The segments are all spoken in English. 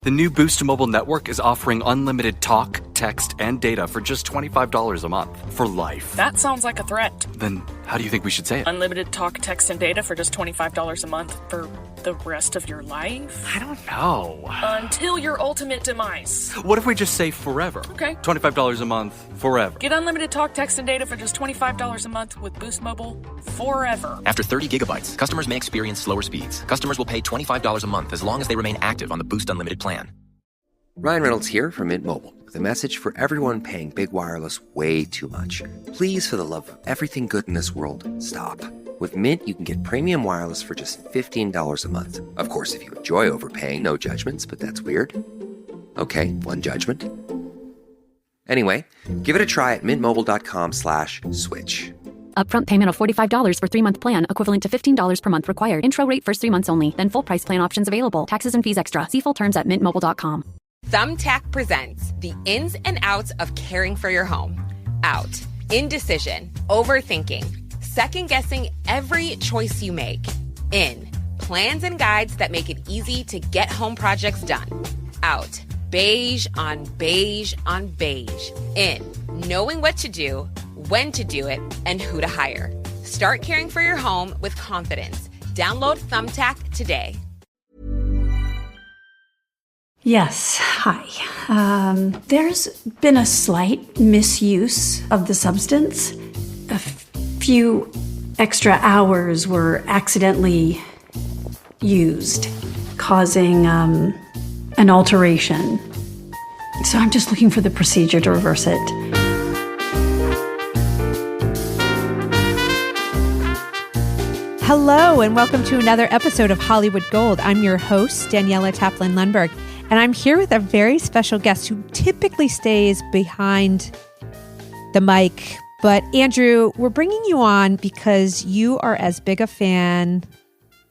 The new Boost Mobile network is offering unlimited talk, text, and data for just $25 a month for life. That sounds like a threat. Then how do you think we should say it? Unlimited talk, text, and data for just $25 a month for the rest of your life? I don't know. Until your ultimate demise. What if we just say forever? Okay. $25 a month, forever. Get unlimited talk, text, and data for just $25 a month with Boost Mobile forever. After 30 gigabytes, customers may experience slower speeds. Customers will pay $25 a month as long as they remain active on the Boost Unlimited plan. Ryan Reynolds here from Mint Mobile with a message for everyone paying big wireless way too much. Please, for the love of everything good in this world, stop. With Mint, you can get premium wireless for just $15 a month. Of course, if you enjoy overpaying, no judgments, but that's weird. Okay, one judgment. Anyway, give it a try at mintmobile.com/switch. Upfront payment of $45 for 3-month plan, equivalent to $15 per month required. Intro rate first 3 months only. Then full price plan options available. Taxes and fees extra. See full terms at mintmobile.com. Thumbtack presents the ins and outs of caring for your home. Out. Indecision. Overthinking. Second-guessing every choice you make. In. Plans and guides that make it easy to get home projects done. Out. Beige on beige on beige. In. Knowing what to do, when to do it, and who to hire. Start caring for your home with confidence. Download Thumbtack today. Yes, hi. There's been a slight misuse of the substance. A few extra hours were accidentally used, causing an alteration. So I'm just looking for the procedure to reverse it. Hello, and welcome to another episode of Hollywood Gold. I'm your host, Daniela Taplin Lundberg, and I'm here with a very special guest who typically stays behind the mic. But Andrew, we're bringing you on because you are as big a fan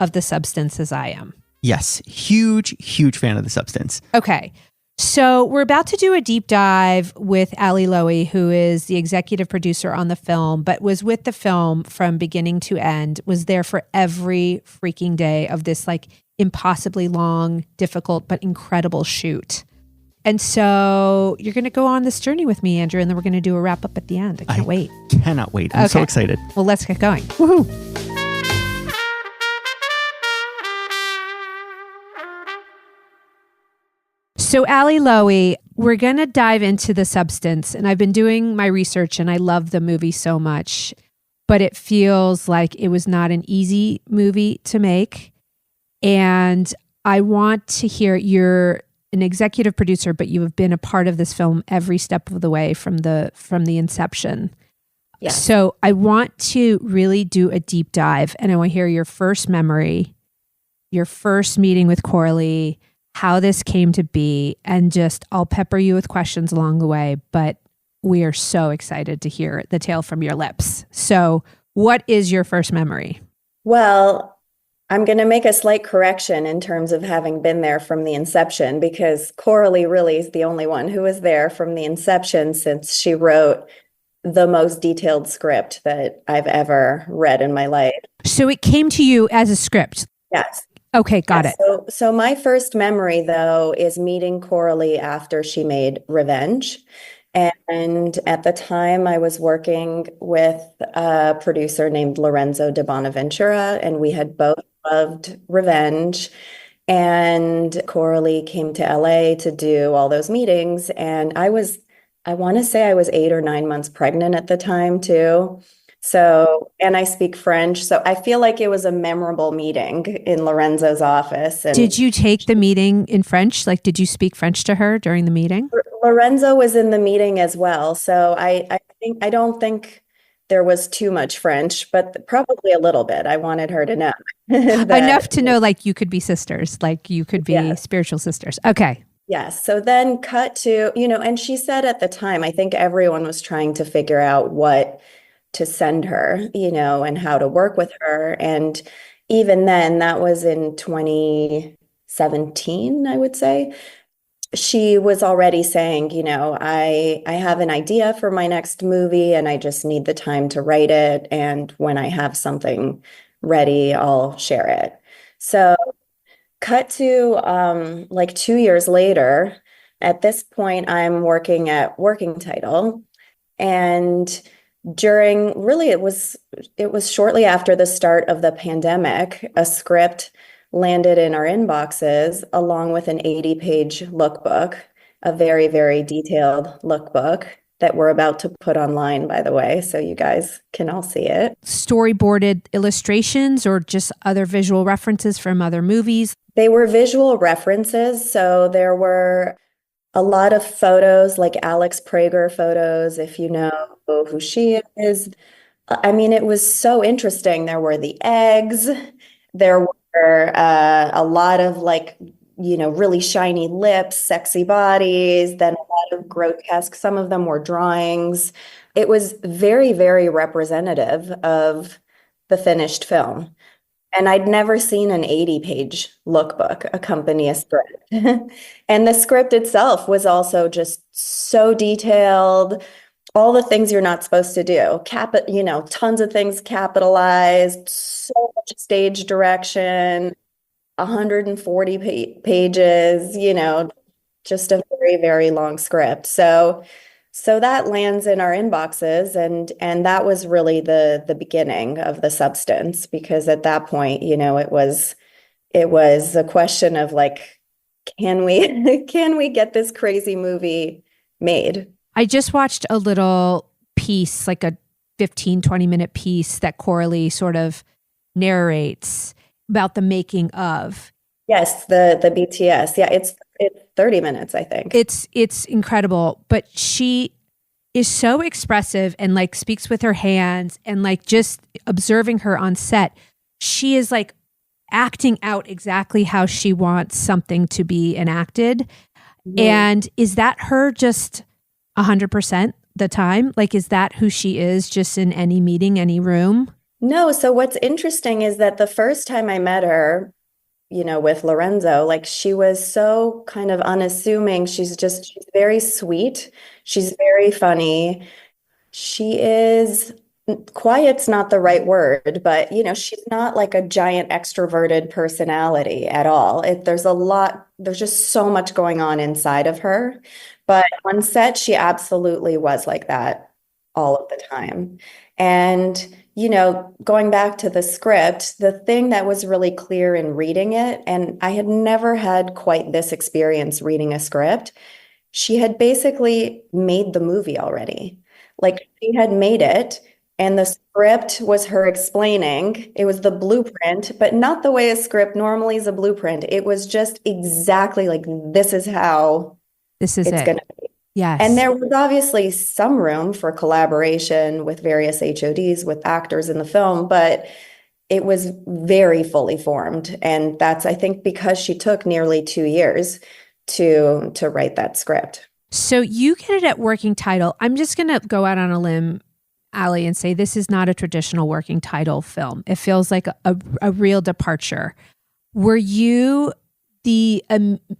of The Substance as I am. Yes, huge fan of The Substance. Okay. So we're about to do a deep dive with Allie Loewy, who is the executive producer on the film, but was with the film from beginning to end, was there for every freaking day of this like impossibly long, difficult, but incredible shoot. And so you're going to go on this journey with me, Andrew, and then we're going to do a wrap up at the end. I can't wait. Cannot wait. I'm so excited. Well, let's get going. Woohoo. So Allie Loewy, we're going to dive into The Substance. And I've been doing my research and I love the movie so much, but it feels like it was not an easy movie to make. And I want to hear, you're an executive producer, but you have been a part of this film every step of the way from the inception. Yes. So I want to really do a deep dive and I want to hear your first memory, your first meeting with Coralie, how this came to be, and just I'll pepper you with questions along the way, but we are so excited to hear the tale from your lips. So what is your first memory? Well, I'm going to make a slight correction in terms of having been there from the inception, because Coralie really is the only one who was there from the inception, since she wrote the most detailed script that I've ever read in my life. So it came to you as a script? Yes. Okay, got it. So my first memory, though, is meeting Coralie after she made Revenge. And at the time, I was working with a producer named Lorenzo de Bonaventura, and we had both loved Revenge. And Coralie came to LA to do all those meetings. And I want to say I was 8 or 9 months pregnant at the time, too. So, and I speak French. So I feel like it was a memorable meeting in Lorenzo's office. And did you take the meeting in French? Like, did you speak French to her during the meeting? Lorenzo was in the meeting as well. So I don't think there was too much French, but probably a little bit. I wanted her to know. Enough to know, like, you could be sisters, like you could be spiritual sisters. Okay. Yes. So then cut to, and she said at the time, I think everyone was trying to figure out what to send her, and how to work with her. And even then, that was in 2017, I would say. She was already saying, I have an idea for my next movie and I just need the time to write it. And when I have something ready, I'll share it. So Cut to like 2 years later. At this point, I'm working at Working Title, and during really it was shortly after the start of the pandemic, a script landed in our inboxes along with an 80-page lookbook, a very, very detailed lookbook that we're about to put online, by the way, so you guys can all see it. Storyboarded illustrations or just other visual references from other movies? They were visual references, so there were a lot of photos, like Alex Prager photos, if you know who she is. I mean, it was so interesting. There were the eggs. There were a lot of like, really shiny lips, sexy bodies, then a lot of grotesque. Some of them were drawings. It was very, very representative of the finished film. And I'd never seen an 80-page lookbook accompany a script. And the script itself was also just so detailed, all the things you're not supposed to do. Tons of things capitalized, so much stage direction, 140 pages, just a very, very long script. So that lands in our inboxes, and that was really the beginning of the substance, because at that point, it was a question of like, can we can we get this crazy movie made? I just watched a little piece, like a 15-20 minute piece that Coralie sort of narrates about the making of. Yes, the BTS. Yeah, it's 30 minutes, I think. It's incredible, but she is so expressive and like speaks with her hands, and like just observing her on set, she is like acting out exactly how she wants something to be enacted. Mm. And is that her just 100% the time? Like, is that who she is just in any meeting, any room? No. So what's interesting is that the first time I met her, with Lorenzo, like she was so kind of unassuming. She's very sweet. She's very funny. She is quiet's not the right word, but she's not like a giant extroverted personality at all. There's just so much going on inside of her. But on set, she absolutely was like that all of the time. And going back to the script, the thing that was really clear in reading it, and I had never had quite this experience reading a script, she had basically made the movie already. Like, she had made it, and the script was her explaining. It was the blueprint, but not the way a script normally is a blueprint. It was just exactly like, this is how it's going to be. Yes. And there was obviously some room for collaboration with various HODs, with actors in the film, but it was very fully formed. And that's, I think, because she took nearly 2 years to write that script. So you get it at Working Title. I'm just going to go out on a limb, Ali, and say this is not a traditional Working Title film. It feels like a real departure. Were you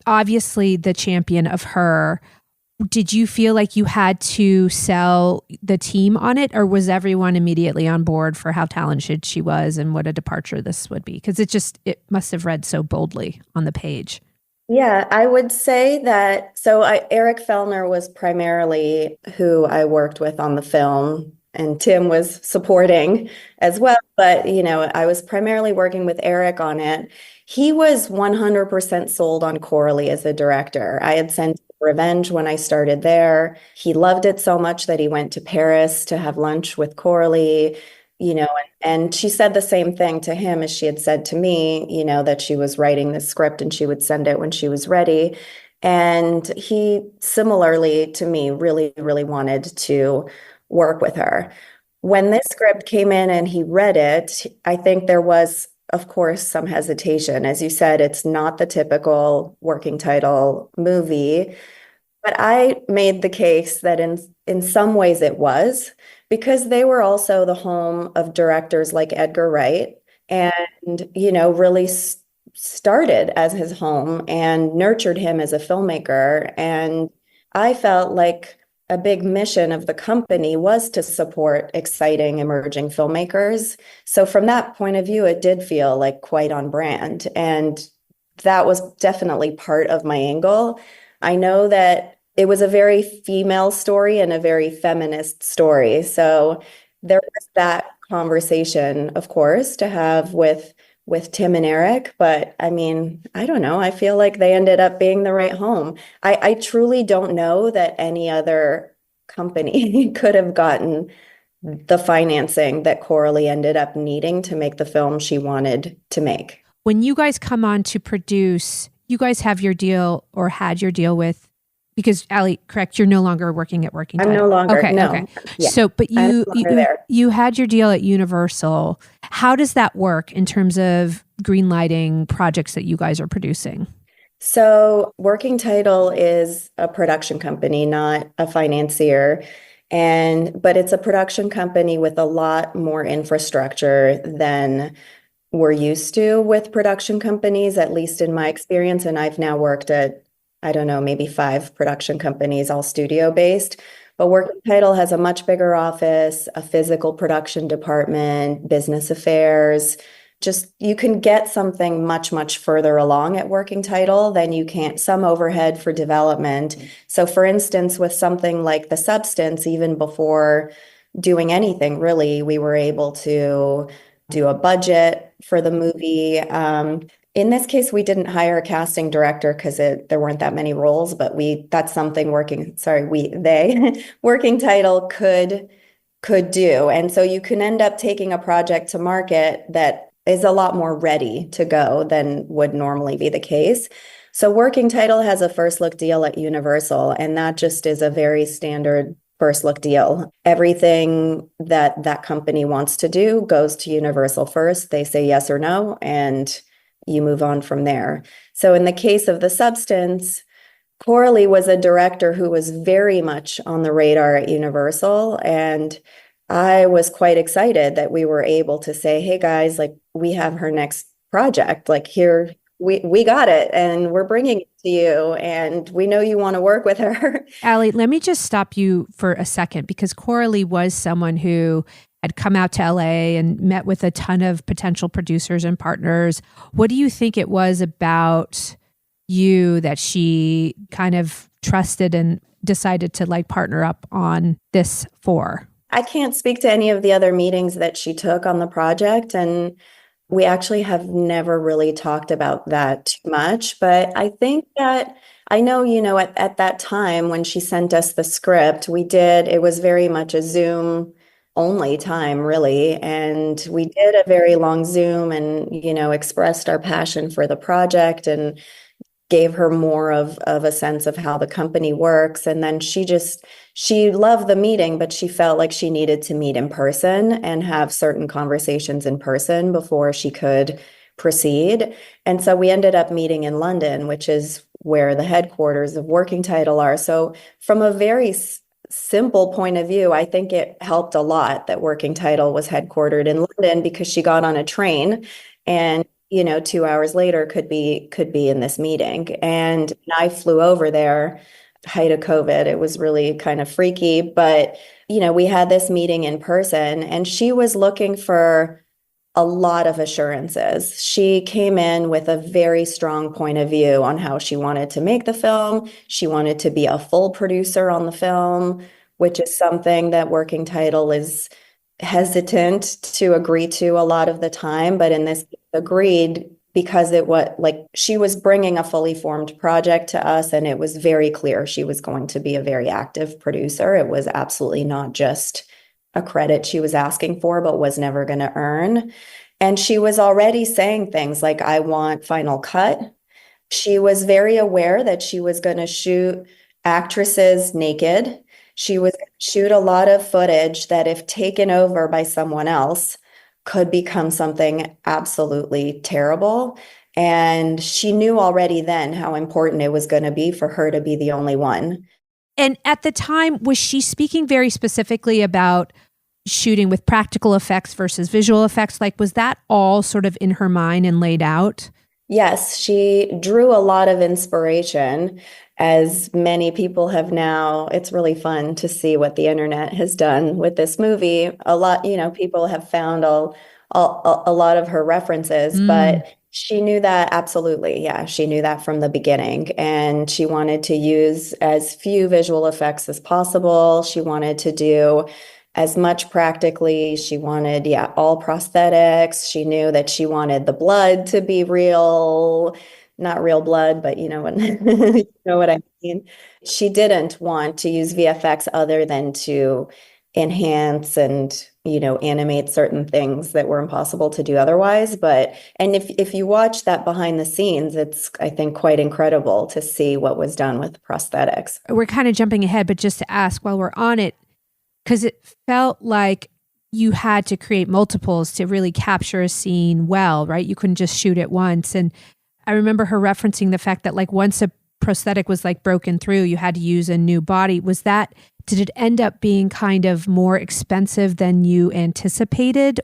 obviously the champion of her? Did you feel like you had to sell the team on it, or was everyone immediately on board for how talented she was and what a departure this would be? Because it must have read so boldly on the page. Yeah, I would say that. So Eric Fellner was primarily who I worked with on the film, and Tim was supporting as well. But, I was primarily working with Eric on it. He was 100% sold on Coralie as a director. I had sent Revenge when I started there. He loved it so much that he went to Paris to have lunch with Coralie, and she said the same thing to him as she had said to me, that she was writing the script and she would send it when she was ready. And he, similarly to me, really, really wanted to work with her. When this script came in and he read it, I think there was, of course, some hesitation. As you said, it's not the typical Working Title movie, but I made the case that in some ways it was, because they were also the home of directors like Edgar Wright, and really started as his home and nurtured him as a filmmaker. And I felt like a big mission of the company was to support exciting emerging filmmakers. So from that point of view, it did feel like quite on brand. And that was definitely part of my angle. I know that it was a very female story and a very feminist story. So there was that conversation, of course, to have with Tim and Eric. But I mean, I don't know. I feel like they ended up being the right home. I truly don't know that any other company could have gotten the financing that Coralie ended up needing to make the film she wanted to make. When you guys come on to produce, you guys have your deal or had your deal with, because Ali, correct, you're no longer working at Working Title. I'm no longer, okay, no. Okay. Yeah. So, but I'm no longer there. you had your deal at Universal. How does that work in terms of greenlighting projects that you guys are producing? So Working Title is a production company, not a financier. But it's a production company with a lot more infrastructure than we're used to with production companies, at least in my experience. And I've now worked at, I don't know, maybe 5 production companies, all studio based. But Working Title has a much bigger office, a physical production department, business affairs. Just you can get something much, much further along at Working Title than you can, some overhead for development. So for instance, with something like The Substance, even before doing anything really, we were able to do a budget for the movie. In this case, we didn't hire a casting director because there weren't that many roles, but that's something Working Title could do. And so you can end up taking a project to market that is a lot more ready to go than would normally be the case. So Working Title has a first look deal at Universal, and that just is a very standard first look deal. Everything that company wants to do goes to Universal first. They say yes or no, and you move on from there. So in the case of The Substance, Coralie was a director who was very much on the radar at Universal, and I was quite excited that we were able to say, hey guys, like we have her next project, like here, we got it and we're bringing it to you and we know you want to work with her. Ali, let me just stop you for a second, because Coralie was someone who had come out to LA and met with a ton of potential producers and partners. What do you think it was about you that she kind of trusted and decided to like partner up on this for? I can't speak to any of the other meetings that she took on the project, and we actually have never really talked about that too much. But I think that I know, at that time when she sent us the script, it was very much a Zoom only time, really. And we did a very long Zoom and, expressed our passion for the project and gave her more of a sense of how the company works. And then she loved the meeting, but she felt like she needed to meet in person and have certain conversations in person before she could proceed. And so we ended up meeting in London, which is where the headquarters of Working Title are. So from a very simple point of view, I think it helped a lot that Working Title was headquartered in London, because she got on a train and 2 hours later could be in this meeting. And I flew over there, height of COVID. It was really kind of freaky, but we had this meeting in person and she was looking for a lot of assurances. She came in with a very strong point of view on how she wanted to make the film. She wanted to be a full producer on the film, which is something that Working Title is hesitant to agree to a lot of the time, but in this case agreed because she was bringing a fully formed project to us, and it was very clear she was going to be a very active producer. It was absolutely not just a credit she was asking for, but was never going to earn. And she was already saying things like, I want final cut. She was very aware that she was going to shoot actresses naked. She was going to shoot a lot of footage that, if taken over by someone else, could become something absolutely terrible. And she knew already then how important it was going to be for her to be the only one. And at the time, was she speaking very specifically about shooting with practical effects versus visual effects? Like, was that all sort of in her mind and laid out? Yes, she drew a lot of inspiration, as many people have now. It's really fun to see what the internet has done with this movie. A lot, people have found a lot of her references, but She knew that, absolutely. Yeah, she knew that from the beginning. And she wanted to use as few visual effects as possible. She wanted to do as much practically. She wanted, yeah, all prosthetics. She knew that she wanted the blood to be real, not real blood, but you know what, you know what I mean. She didn't want to use VFX other than to enhance and, you know, animate certain things that were impossible to do otherwise. But, and if you watch that behind the scenes, it's, I think, quite incredible to see what was done with prosthetics. We're kind of jumping ahead, but just to ask while we're on it, because it felt like you had to create multiples to really capture a scene well, right? You couldn't just shoot it once. And I remember her referencing the fact that like once a prosthetic was like broken through, you had to use a new body. Did it end up being kind of more expensive than you anticipated?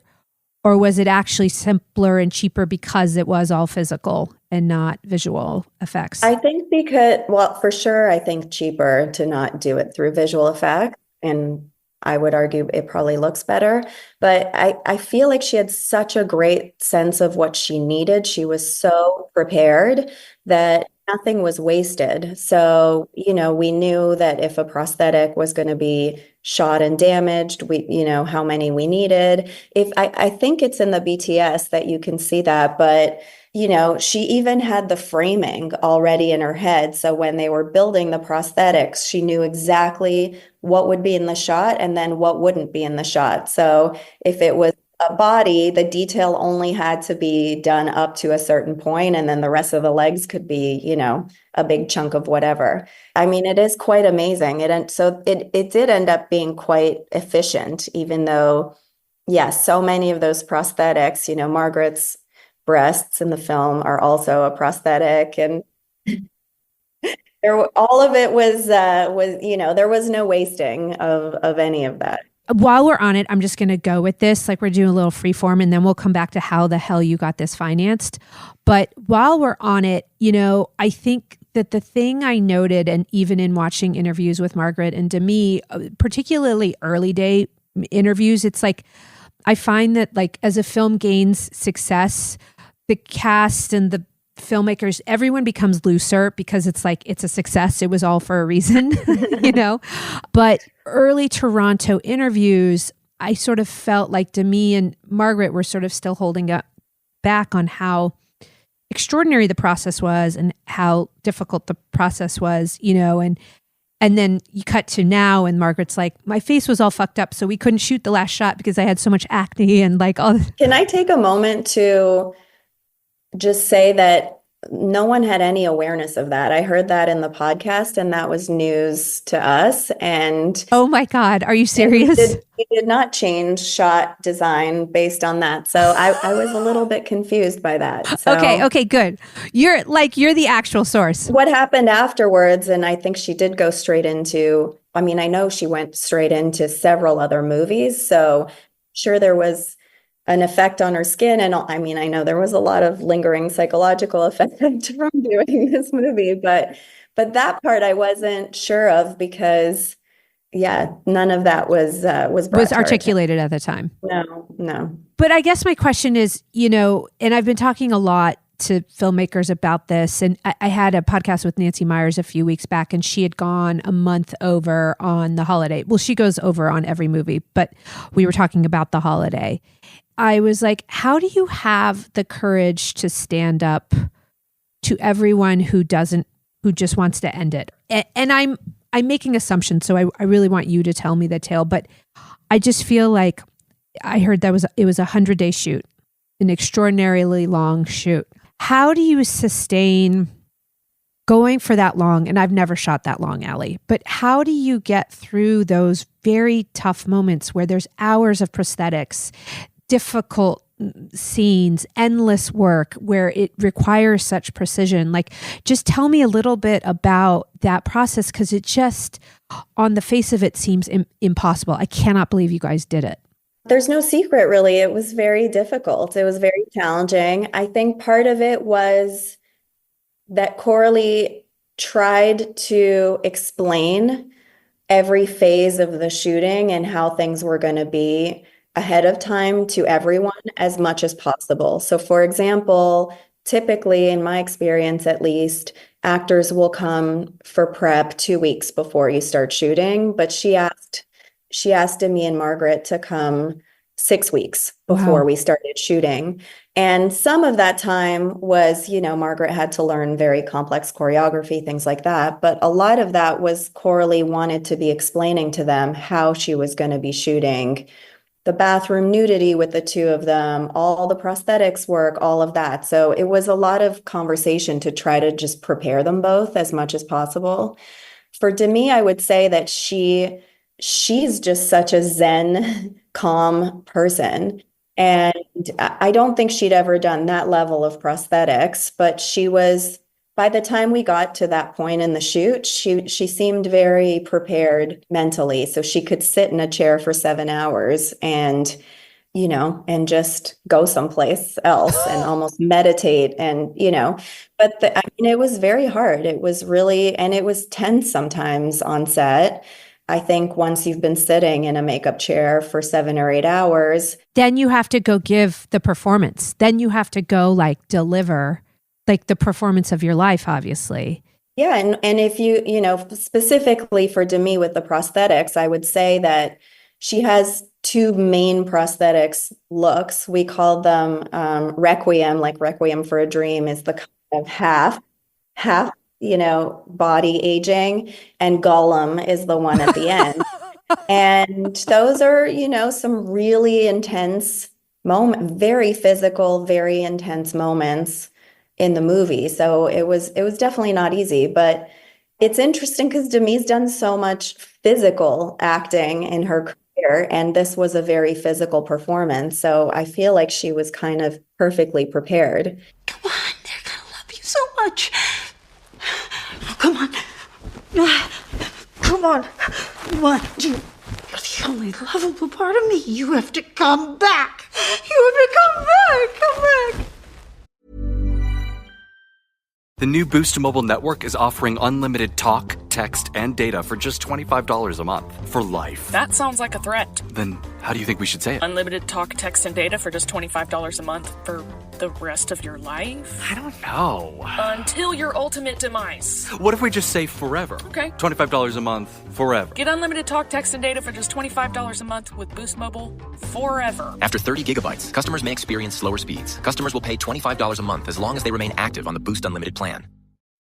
Or was it actually simpler and cheaper because it was all physical and not visual effects? I think because, well, for sure, I think cheaper to not do it through visual effects. And I would argue it probably looks better. But I feel like she had such a great sense of what she needed. She was so prepared that nothing was wasted. So, you know, we knew that if a prosthetic was going to be shot and damaged, you know, how many we needed. I think it's in the BTS that you can see that, but you know, she even had the framing already in her head. So when they were building the prosthetics, she knew exactly what would be in the shot and then what wouldn't be in the shot. So if it was a body, the detail only had to be done up to a certain point, and then the rest of the legs could be, you know, a big chunk of whatever. I mean, it is quite amazing. It did end up being quite efficient, even though, yes, so many of those prosthetics, you know, Margaret's breasts in the film are also a prosthetic, and all of it was you know, there was no wasting of any of that. While we're on it, I'm just going to go with this, like we're doing a little freeform, and then we'll come back to how the hell you got this financed. But while we're on it, you know, I think that the thing I noted, and even in watching interviews with Margaret and Demi, particularly early day interviews, it's like, I find that like as a film gains success, the cast and the filmmakers, everyone becomes looser because it's like, it's a success. It was all for a reason, you know? But early Toronto interviews, I sort of felt like Demi and Margaret were sort of still holding up back on how extraordinary the process was and how difficult the process was, you know, and then you cut to now and Margaret's like, my face was all fucked up, so we couldn't shoot the last shot because I had so much acne and like all. Can I take a moment to just say that no one had any awareness of that? I heard that in the podcast, and that was news to us. And oh my God, are you serious? We did not change shot design based on that. So I was a little bit confused by that. So Okay, good. You're the actual source. What happened afterwards, and I think she did go straight into, I mean, I know she went straight into several other movies. So sure, there was an effect on her skin. And I mean, I know there was a lot of lingering psychological effect from doing this movie, but that part I wasn't sure of because, yeah, none of that was articulated at the time. No. But I guess my question is, you know, and I've been talking a lot to filmmakers about this, and I had a podcast with Nancy Myers a few weeks back, and she had gone a month over on The Holiday. Well, she goes over on every movie, but we were talking about The Holiday. I was like, how do you have the courage to stand up to everyone who just wants to end it? And I'm making assumptions, so I really want you to tell me the tale, but I just feel like I heard it was a 100-day shoot, an extraordinarily long shoot. How do you sustain going for that long? And I've never shot that long, Allie, but how do you get through those very tough moments where there's hours of prosthetics, difficult scenes, endless work where it requires such precision? Like, just tell me a little bit about that process, because it just, on the face of it, seems impossible. I cannot believe you guys did it. There's no secret, really. It was very difficult. It was very challenging. I think part of it was that Coralie tried to explain every phase of the shooting and how things were going to be ahead of time to everyone as much as possible. So for example, typically, in my experience at least, actors will come for prep 2 weeks before you start shooting, but she asked Demi and Margaret to come 6 weeks before Wow. we started shooting. And some of that time was, Margaret had to learn very complex choreography, things like that. But a lot of that was Coralie wanted to be explaining to them how she was going to be shooting the bathroom nudity with the two of them, all the prosthetics work, all of that. So it was a lot of conversation to try to just prepare them both as much as possible. For Demi, I would say that she's just such a zen, calm person. And I don't think she'd ever done that level of prosthetics, but by the time we got to that point in the shoot, she seemed very prepared mentally. So she could sit in a chair for 7 hours and just go someplace else and almost meditate but it was very hard. It was really, and it was tense sometimes on set. I think once you've been sitting in a makeup chair for 7 or 8 hours, Then you have to go give the performance. Then you have to go deliver the performance of your life, obviously. yeah. And if specifically for Demi with the prosthetics, I would say that she has two main prosthetics looks. We call them Requiem, like Requiem for a Dream is the kind of half, body aging, and Gollum is the one at the end. And those are, some really intense very physical, very intense moments in the movie. So it was definitely not easy, but it's interesting because Demi's done so much physical acting in her career, and this was a very physical performance. So I feel like she was kind of perfectly prepared. Come on, they're gonna love you so much. Come on. Come on. You're the only lovable part of me. You have to come back. You have to come back. Come back. The new Boost Mobile network is offering unlimited talk, text, and data for just $25 a month for life. That sounds like a threat. Then how do you think we should say it? Unlimited talk, text, and data for just $25 a month for the rest of your life? I don't know. Until your ultimate demise. What if we just say forever? Okay. $25 a month, forever. Get unlimited talk, text, and data for just $25 a month with Boost Mobile forever. After 30 gigabytes, customers may experience slower speeds. Customers will pay $25 a month as long as they remain active on the Boost Unlimited plan.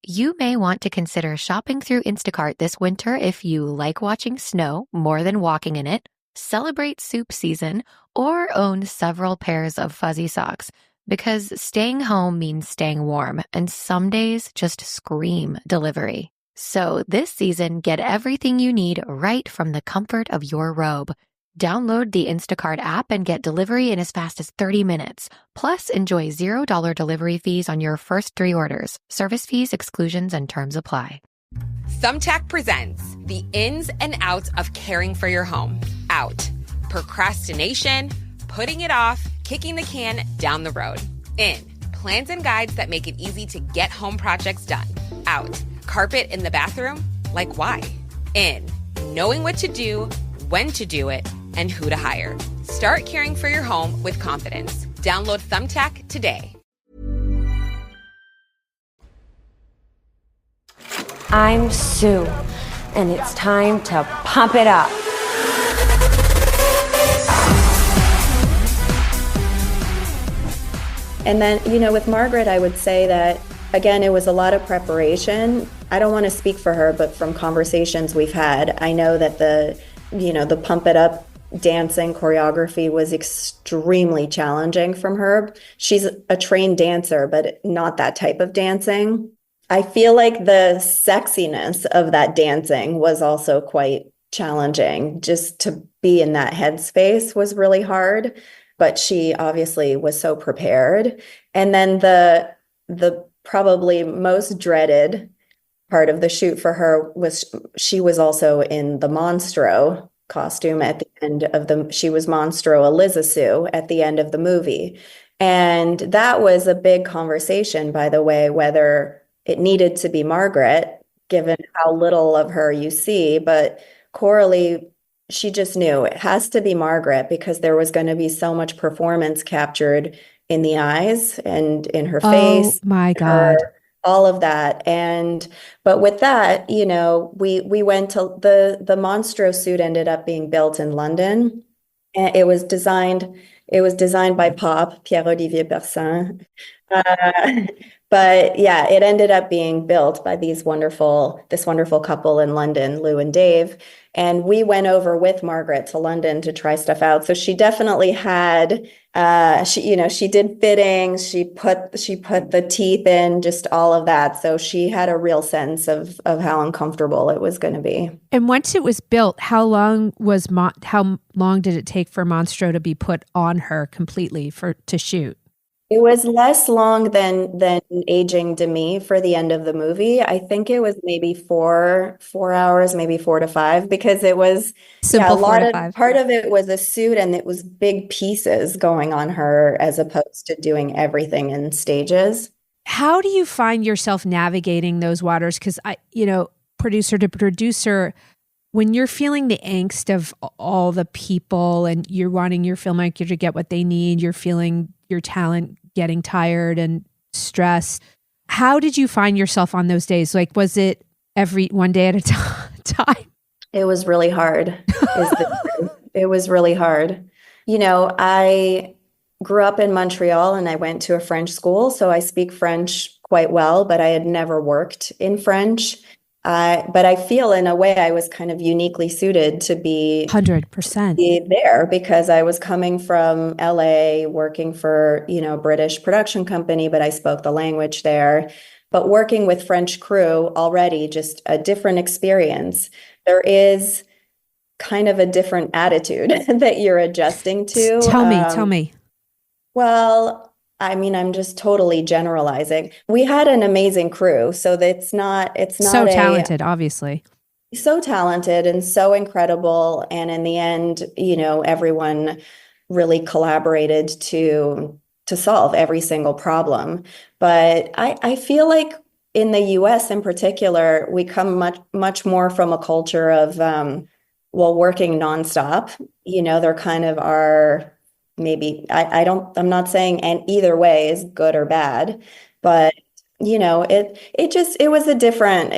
You may want to consider shopping through Instacart this winter if you like watching snow more than walking in it, celebrate soup season, or own several pairs of fuzzy socks. Because staying home means staying warm, and some days just scream delivery. So this season, get everything you need right from the comfort of your robe. Download the Instacart app and get delivery in as fast as 30 minutes. Plus, enjoy $0 delivery fees on your first 3 orders. Service fees, exclusions, and terms apply. Thumbtack presents the ins and outs of caring for your home. Out. Procrastination, putting it off, kicking the can down the road. In. Plans and guides that make it easy to get home projects done. Out. Carpet in the bathroom? Like why? In. Knowing what to do, when to do it, and who to hire. Start caring for your home with confidence. Download Thumbtack today. I'm Sue, and it's time to pump it up. And then, with Margaret, I would say that, again, it was a lot of preparation. I don't want to speak for her, but from conversations we've had, I know that the pump it up dancing choreography was extremely challenging from her. She's a trained dancer, but not that type of dancing. I feel like the sexiness of that dancing was also quite challenging. Just to be in that headspace was really hard, but she obviously was so prepared. And then the probably most dreaded part of the shoot for her was she was also in the Monstro costume at the end of she was Monstro Eliza Sue at the end of the movie. And that was a big conversation, by the way, whether it needed to be Margaret, given how little of her you see. But Coralie, she just knew it has to be Margaret because there was going to be so much performance captured in the eyes and in her Oh face, my God. all of that. But with that, we went to the Monstro suit ended up being built in London. And it was designed by Pierre-Olivier Bersin. Uh, but yeah, it ended up being built by this wonderful couple in London, Lou and Dave. And we went over with Margaret to London to try stuff out. So she definitely had, she did fittings, she put the teeth in, just all of that. So she had a real sense of how uncomfortable it was going to be. And once it was built, how long did it take for Monstro to be put on her completely to shoot? It was less long than Aging Demi for the end of the movie. I think it was maybe 4 hours, maybe 4 to 5, because it was Simple a lot 4 to of 5. part of it was a suit and it was big pieces going on her as opposed to doing everything in stages. How do you find yourself navigating those waters? Because producer to producer, when you're feeling the angst of all the people and you're wanting your filmmaker to get what they need, you're feeling your talent getting tired and stressed. How did you find yourself on those days? Like, was it every one day at a time? It was really hard. It was really hard. I grew up in Montreal and I went to a French school, so I speak French quite well, but I had never worked in French. But I feel in a way I was kind of uniquely suited to be 100% there because I was coming from LA working for, a British production company, but I spoke the language there. But working with French crew already, just a different experience. There is kind of a different attitude that you're adjusting to. Tell me. Well, I mean, I'm just totally generalizing. We had an amazing crew, so it's not So talented, obviously. So talented and so incredible. And in the end, everyone really collaborated to solve every single problem. But I feel like in the US in particular, we come much more from a culture of working nonstop. They're kind of our maybe I'm not saying and either way is good or bad, but it was a different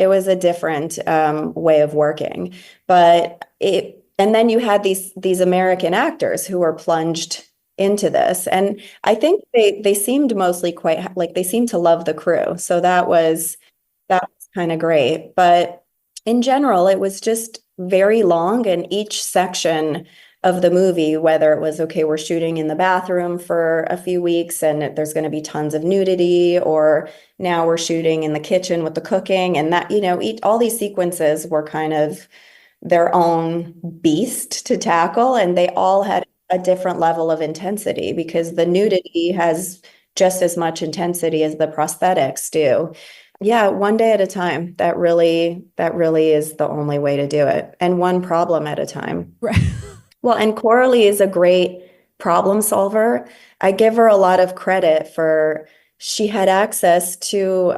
way of working. And then you had these American actors who were plunged into this, and I think they seemed mostly quite like they seemed to love the crew, so that was kind of great. But in general, it was just very long, and each section of the movie, whether it was, okay, we're shooting in the bathroom for a few weeks and there's going to be tons of nudity, or now we're shooting in the kitchen with the cooking, and that, all these sequences were kind of their own beast to tackle, and they all had a different level of intensity because the nudity has just as much intensity as the prosthetics do. Yeah, one day at a time. That really is the only way to do it, and one problem at a time. Right. Well, and Coralie is a great problem solver. I give her a lot of credit for she had access to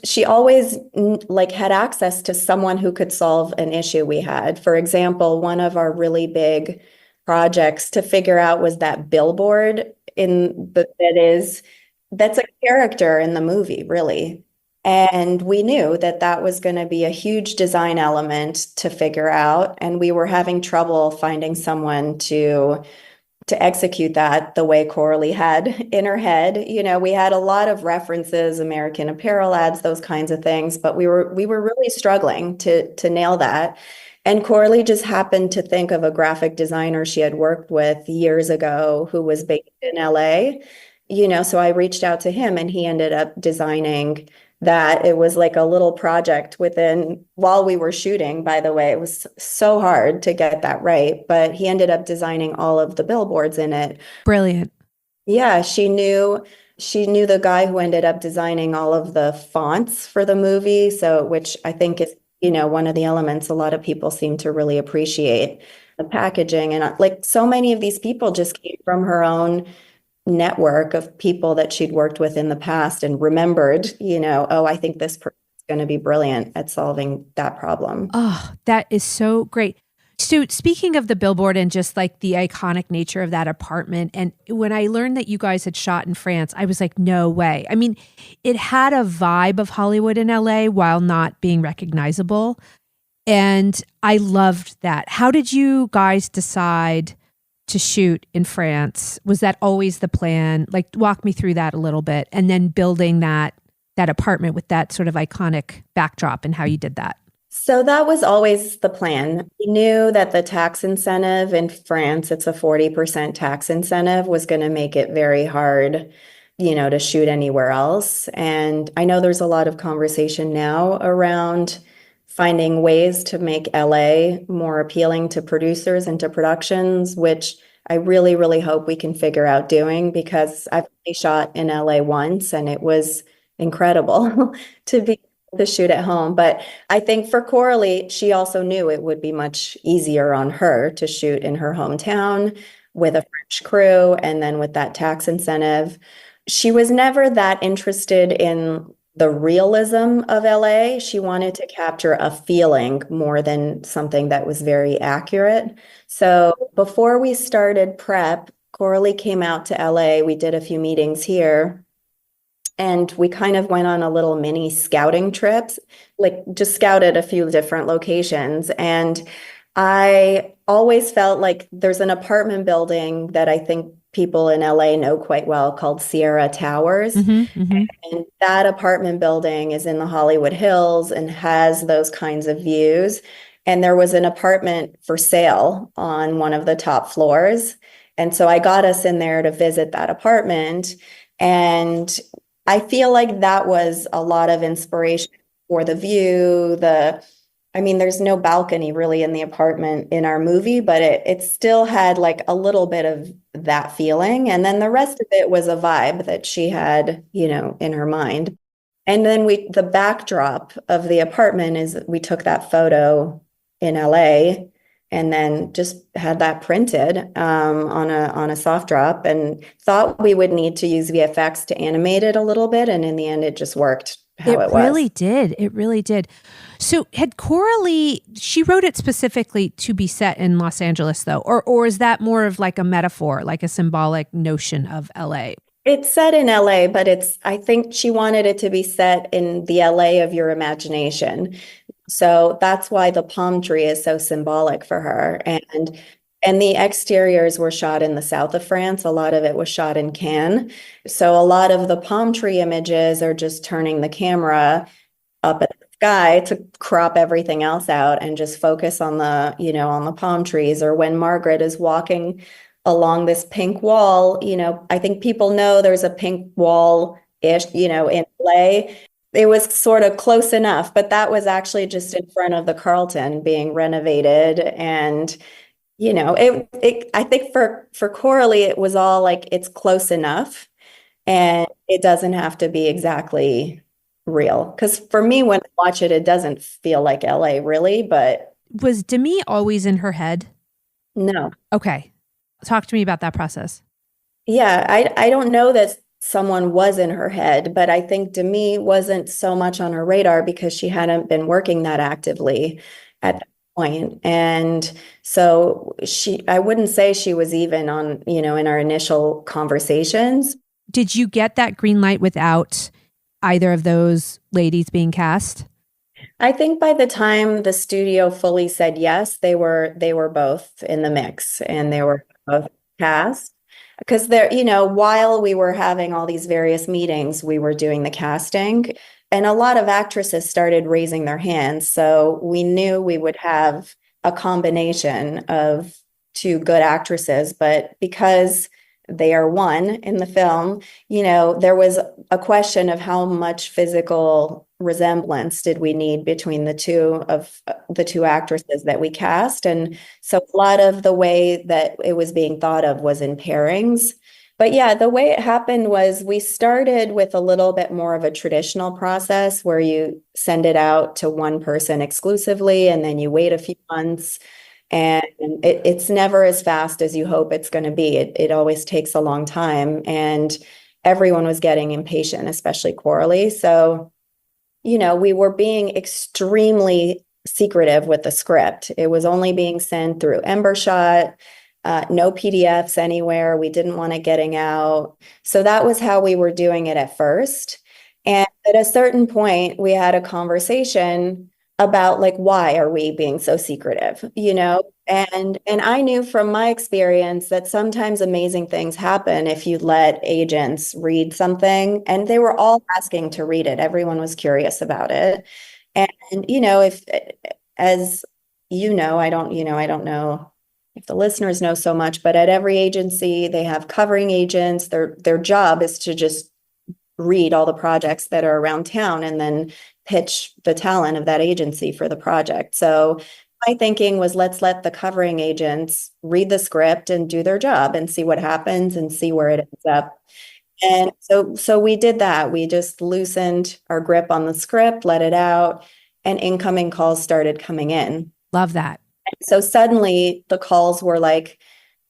she always had access to someone who could solve an issue we had. For example, one of our really big projects to figure out was that billboard that's a character in the movie, really. And we knew that was going to be a huge design element to figure out. And we were having trouble finding someone to execute that the way Coralie had in her head. We had a lot of references, American Apparel ads, those kinds of things, but we were really struggling to nail that. And Coralie just happened to think of a graphic designer she had worked with years ago who was based in LA. So I reached out to him and he ended up designing that. It was like a little project while we were shooting, by the way. It was so hard to get that right, but he ended up designing all of the billboards in it. Brilliant. Yeah, she knew the guy who ended up designing all of the fonts for the movie, which I think is, one of the elements a lot of people seem to really appreciate, the packaging. And so many of these people just came from her own network of people that she'd worked with in the past and remembered, I think this person is going to be brilliant at solving that problem. Oh, that is so great. So speaking of the billboard and just like the iconic nature of that apartment, and when I learned that you guys had shot in France, I was like, no way. I mean, it had a vibe of Hollywood in LA while not being recognizable. And I loved that. How did you guys decide to shoot in France? Was that always the plan? Like, walk me through that a little bit, and then building that apartment with that sort of iconic backdrop and how you did that. So that was always the plan. We knew that the tax incentive in France, it's a 40% tax incentive, was going to make it very hard, to shoot anywhere else. And I know there's a lot of conversation now around finding ways to make LA more appealing to producers and to productions, which I really, really hope we can figure out doing, because I've only shot in LA once and it was incredible to shoot at home. But I think for Coralie, she also knew it would be much easier on her to shoot in her hometown with a French crew and then with that tax incentive. She was never that interested in the realism of LA. She wanted to capture a feeling more than something that was very accurate. So before we started prep, Coralie came out to LA. We did a few meetings here. And we kind of went on a little mini scouting trips, like just scouted a few different locations. And I always felt like there's an apartment building that I think people in LA know quite well called Sierra Towers. And that apartment building is in the Hollywood Hills and has those kinds of views. And there was an apartment for sale on one of the top floors. And so I got us in there to visit that apartment. And I feel like that was a lot of inspiration for the view. There's no balcony really in the apartment in our movie, but it still had like a little bit of that feeling. And then the rest of it was a vibe that she had, in her mind. And then the backdrop of the apartment is we took that photo in LA and then just had that printed on a soft drop, and thought we would need to use VFX to animate it a little bit. And in the end, it just worked how it was. It really did. It really did. So had Coralie, she wrote it specifically to be set in Los Angeles though, or is that more of like a metaphor, like a symbolic notion of LA? It's set in LA, but I think she wanted it to be set in the LA of your imagination. So that's why the palm tree is so symbolic for her. And the exteriors were shot in the south of France. A lot of it was shot in Cannes. So a lot of the palm tree images are just turning the camera up at the sky to crop everything else out and just focus on the palm trees. Or when Margaret is walking along this pink wall, I think people know there's a pink wall-ish, in LA. It was sort of close enough, but that was actually just in front of the Carlton being renovated. And, I think for Coralie, it was all like, it's close enough and it doesn't have to be exactly real. Because for me, when I watch it, it doesn't feel like LA really, but. Was Demi always in her head? No. Okay. Talk to me about that process. Yeah, I don't know that someone was in her head, but I think Demi wasn't so much on her radar because she hadn't been working that actively at that point. And so I wouldn't say she was even on, in our initial conversations. Did you get that green light without either of those ladies being cast? I think by the time the studio fully said yes, they were both in the mix and they were both cast. Because while we were having all these various meetings, we were doing the casting, and a lot of actresses started raising their hands. So we knew we would have a combination of two good actresses, but because they are one in the film, there was a question of how much physical resemblance did we need between the two actresses that we cast. And so a lot of the way that it was being thought of was in pairings. But yeah, the way it happened was we started with a little bit more of a traditional process where you send it out to one person exclusively, and then you wait a few months. And it's never as fast as you hope it's going to be. It always takes a long time. And everyone was getting impatient, especially Coralie. So, we were being extremely secretive with the script. It was only being sent through Embershot, no PDFs anywhere. We didn't want it getting out. So that was how we were doing it at first. And at a certain point, we had a conversation about like, why are we being so secretive, you know? And I knew from my experience that sometimes amazing things happen if you let agents read something, and they were all asking to read it. Everyone was curious about it. And, you know, if, as you know, I don't know if the listeners know so much, but at every agency, they have covering agents. Their job is to just read all the projects that are around town and then pitch the talent of that agency for the project. So my thinking was, let's let the covering agents read the script and do their job and see what happens and see where it ends up. And so we did that. We just loosened our grip on the script, let it out, and incoming calls started coming in. Love that. So suddenly the calls were like,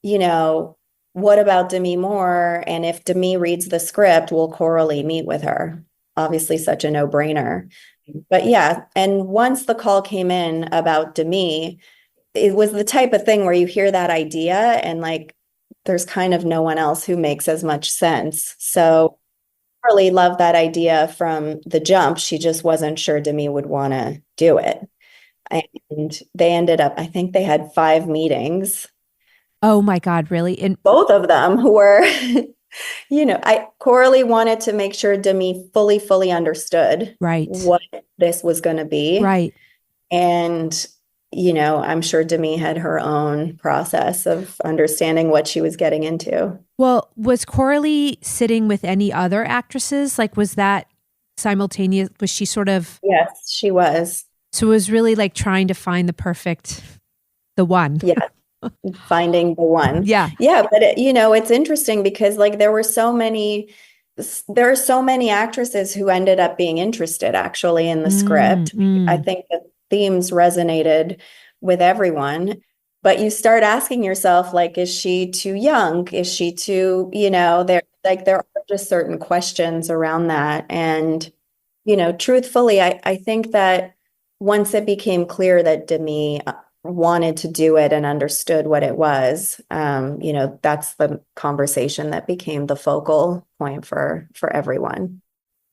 you know, what about Demi Moore? And if Demi reads the script, will Coralie meet with her? Obviously such a no-brainer. But yeah, and once the call came in about Demi, it was the type of thing where you hear that idea and like, there's kind of no one else who makes as much sense. So Coralie loved that idea from the jump. She just wasn't sure Demi would want to do it. And they ended up, I think they had 5 meetings. Oh my God, really? And both of them were, you know, Coralie wanted to make sure Demi fully understood what this was going to be. Right. And, you know, I'm sure Demi had her own process of understanding what she was getting into. Well, was Coralie sitting with any other actresses? Like, was that simultaneous? Was she sort of? Yes, she was. So it was really like trying to find the one. Yeah. Finding the one. Yeah. Yeah. But, you know, it's interesting because like there are so many actresses who ended up being interested actually in the script. I think the themes resonated with everyone, but you start asking yourself, like, is she too young? Is she too, you know, there are just certain questions around that. And, you know, truthfully, I think that once it became clear that Demi wanted to do it and understood what it was, you know, that's the conversation that became the focal point for everyone.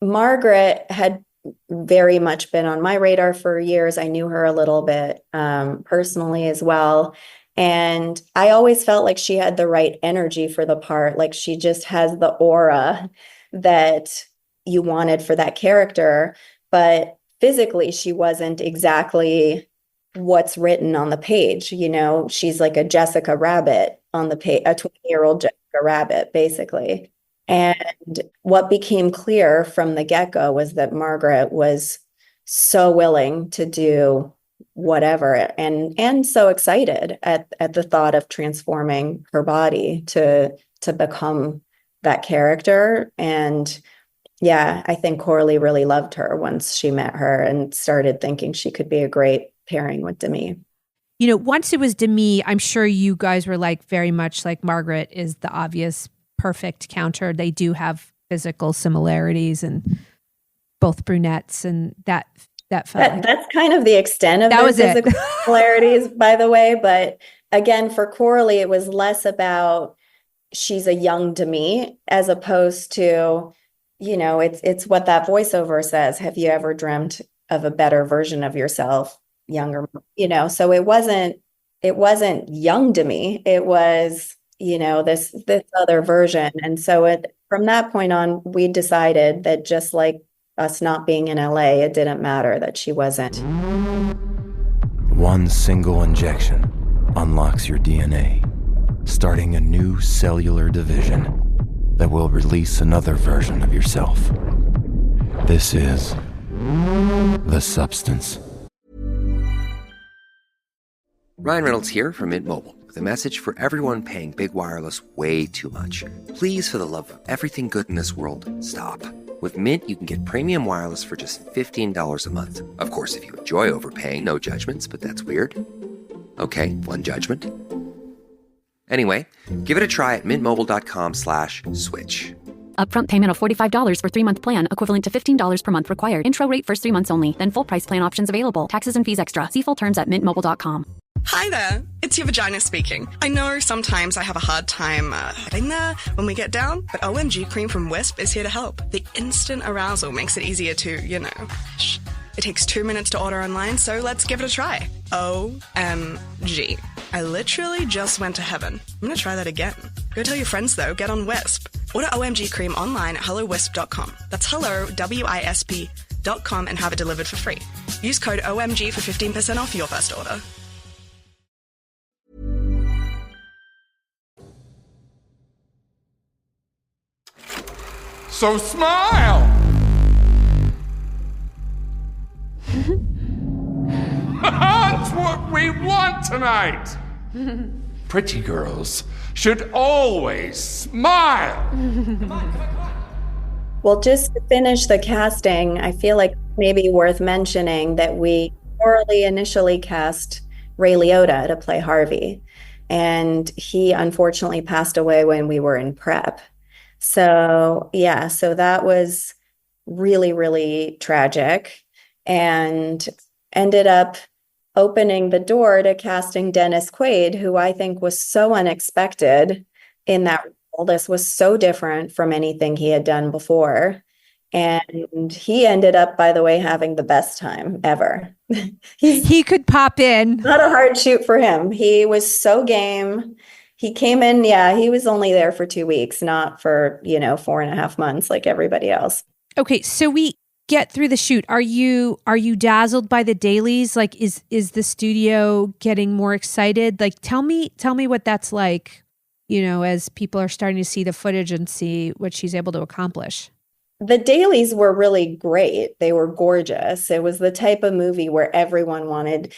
Margaret had very much been on my radar for years. I knew her a little bit personally as well. And I always felt like she had the right energy for the part. Like she just has the aura that you wanted for that character. But physically, she wasn't exactly what's written on the page. You know, she's like a Jessica Rabbit on the page, a 20-year-old Jessica Rabbit, basically. And what became clear from the get-go was that Margaret was so willing to do whatever and so excited at the thought of transforming her body to become that character. And yeah, I think Coralie really loved her once she met her and started thinking she could be a great pairing with Demi. You know, once it was Demi, I'm sure you guys were like very much like Margaret is the obvious perfect counter. They do have physical similarities and both brunettes, and that felt that's kind of the extent of their physical similarities, by the way. But again, for Coralie, it was less about she's a young Demi as opposed to, you know, it's what that voiceover says. Have you ever dreamt of a better version of yourself, younger? You know, so it wasn't young Demi. It was, you know, this other version. And so from that point on, we decided that just like us not being in LA, it didn't matter that she wasn't. One single injection unlocks your DNA, starting a new cellular division that will release another version of yourself. This is The Substance. Ryan Reynolds here from Mint Mobile with a message for everyone paying big wireless way too much. Please, for the love of everything good in this world, stop. With Mint, you can get premium wireless for just $15 a month. Of course, if you enjoy overpaying, no judgments, but that's weird. Okay, one judgment. Anyway, give it a try at mintmobile.com/switch. Upfront payment of $45 for 3-month plan, equivalent to $15 per month required. Intro rate first 3 months only, then full price plan options available. Taxes and fees extra. See full terms at mintmobile.com. Hi there, it's your vagina speaking. I know sometimes I have a hard time getting there when we get down, but OMG Cream from Wisp is here to help. The instant arousal makes it easier to, It takes 2 minutes to order online, so let's give it a try. OMG. I literally just went to heaven. I'm gonna try that again. Go tell your friends though, get on Wisp. Order OMG Cream online at hellowisp.com. That's hello, WISP.com, and have it delivered for free. Use code OMG for 15% off your first order. So smile! That's what we want tonight! Pretty girls should always smile! Well, just to finish the casting, I feel like maybe worth mentioning that we orally initially cast Ray Liotta to play Harvey, and he unfortunately passed away when we were in prep. So that was really, really tragic, and ended up opening the door to casting Dennis Quaid, who I think was so unexpected in that role. This was so different from anything he had done before. And he ended up, by the way, having the best time ever. He could pop in. Not a hard shoot for him. He was so game. He came in, he was only there for 2 weeks, not for, 4.5 months like everybody else. Okay, so we get through the shoot. Are you dazzled by the dailies? Like, is the studio getting more excited? Like, tell me what that's like, as people are starting to see the footage and see what she's able to accomplish. The dailies were really great. They were gorgeous. It was the type of movie where everyone wanted.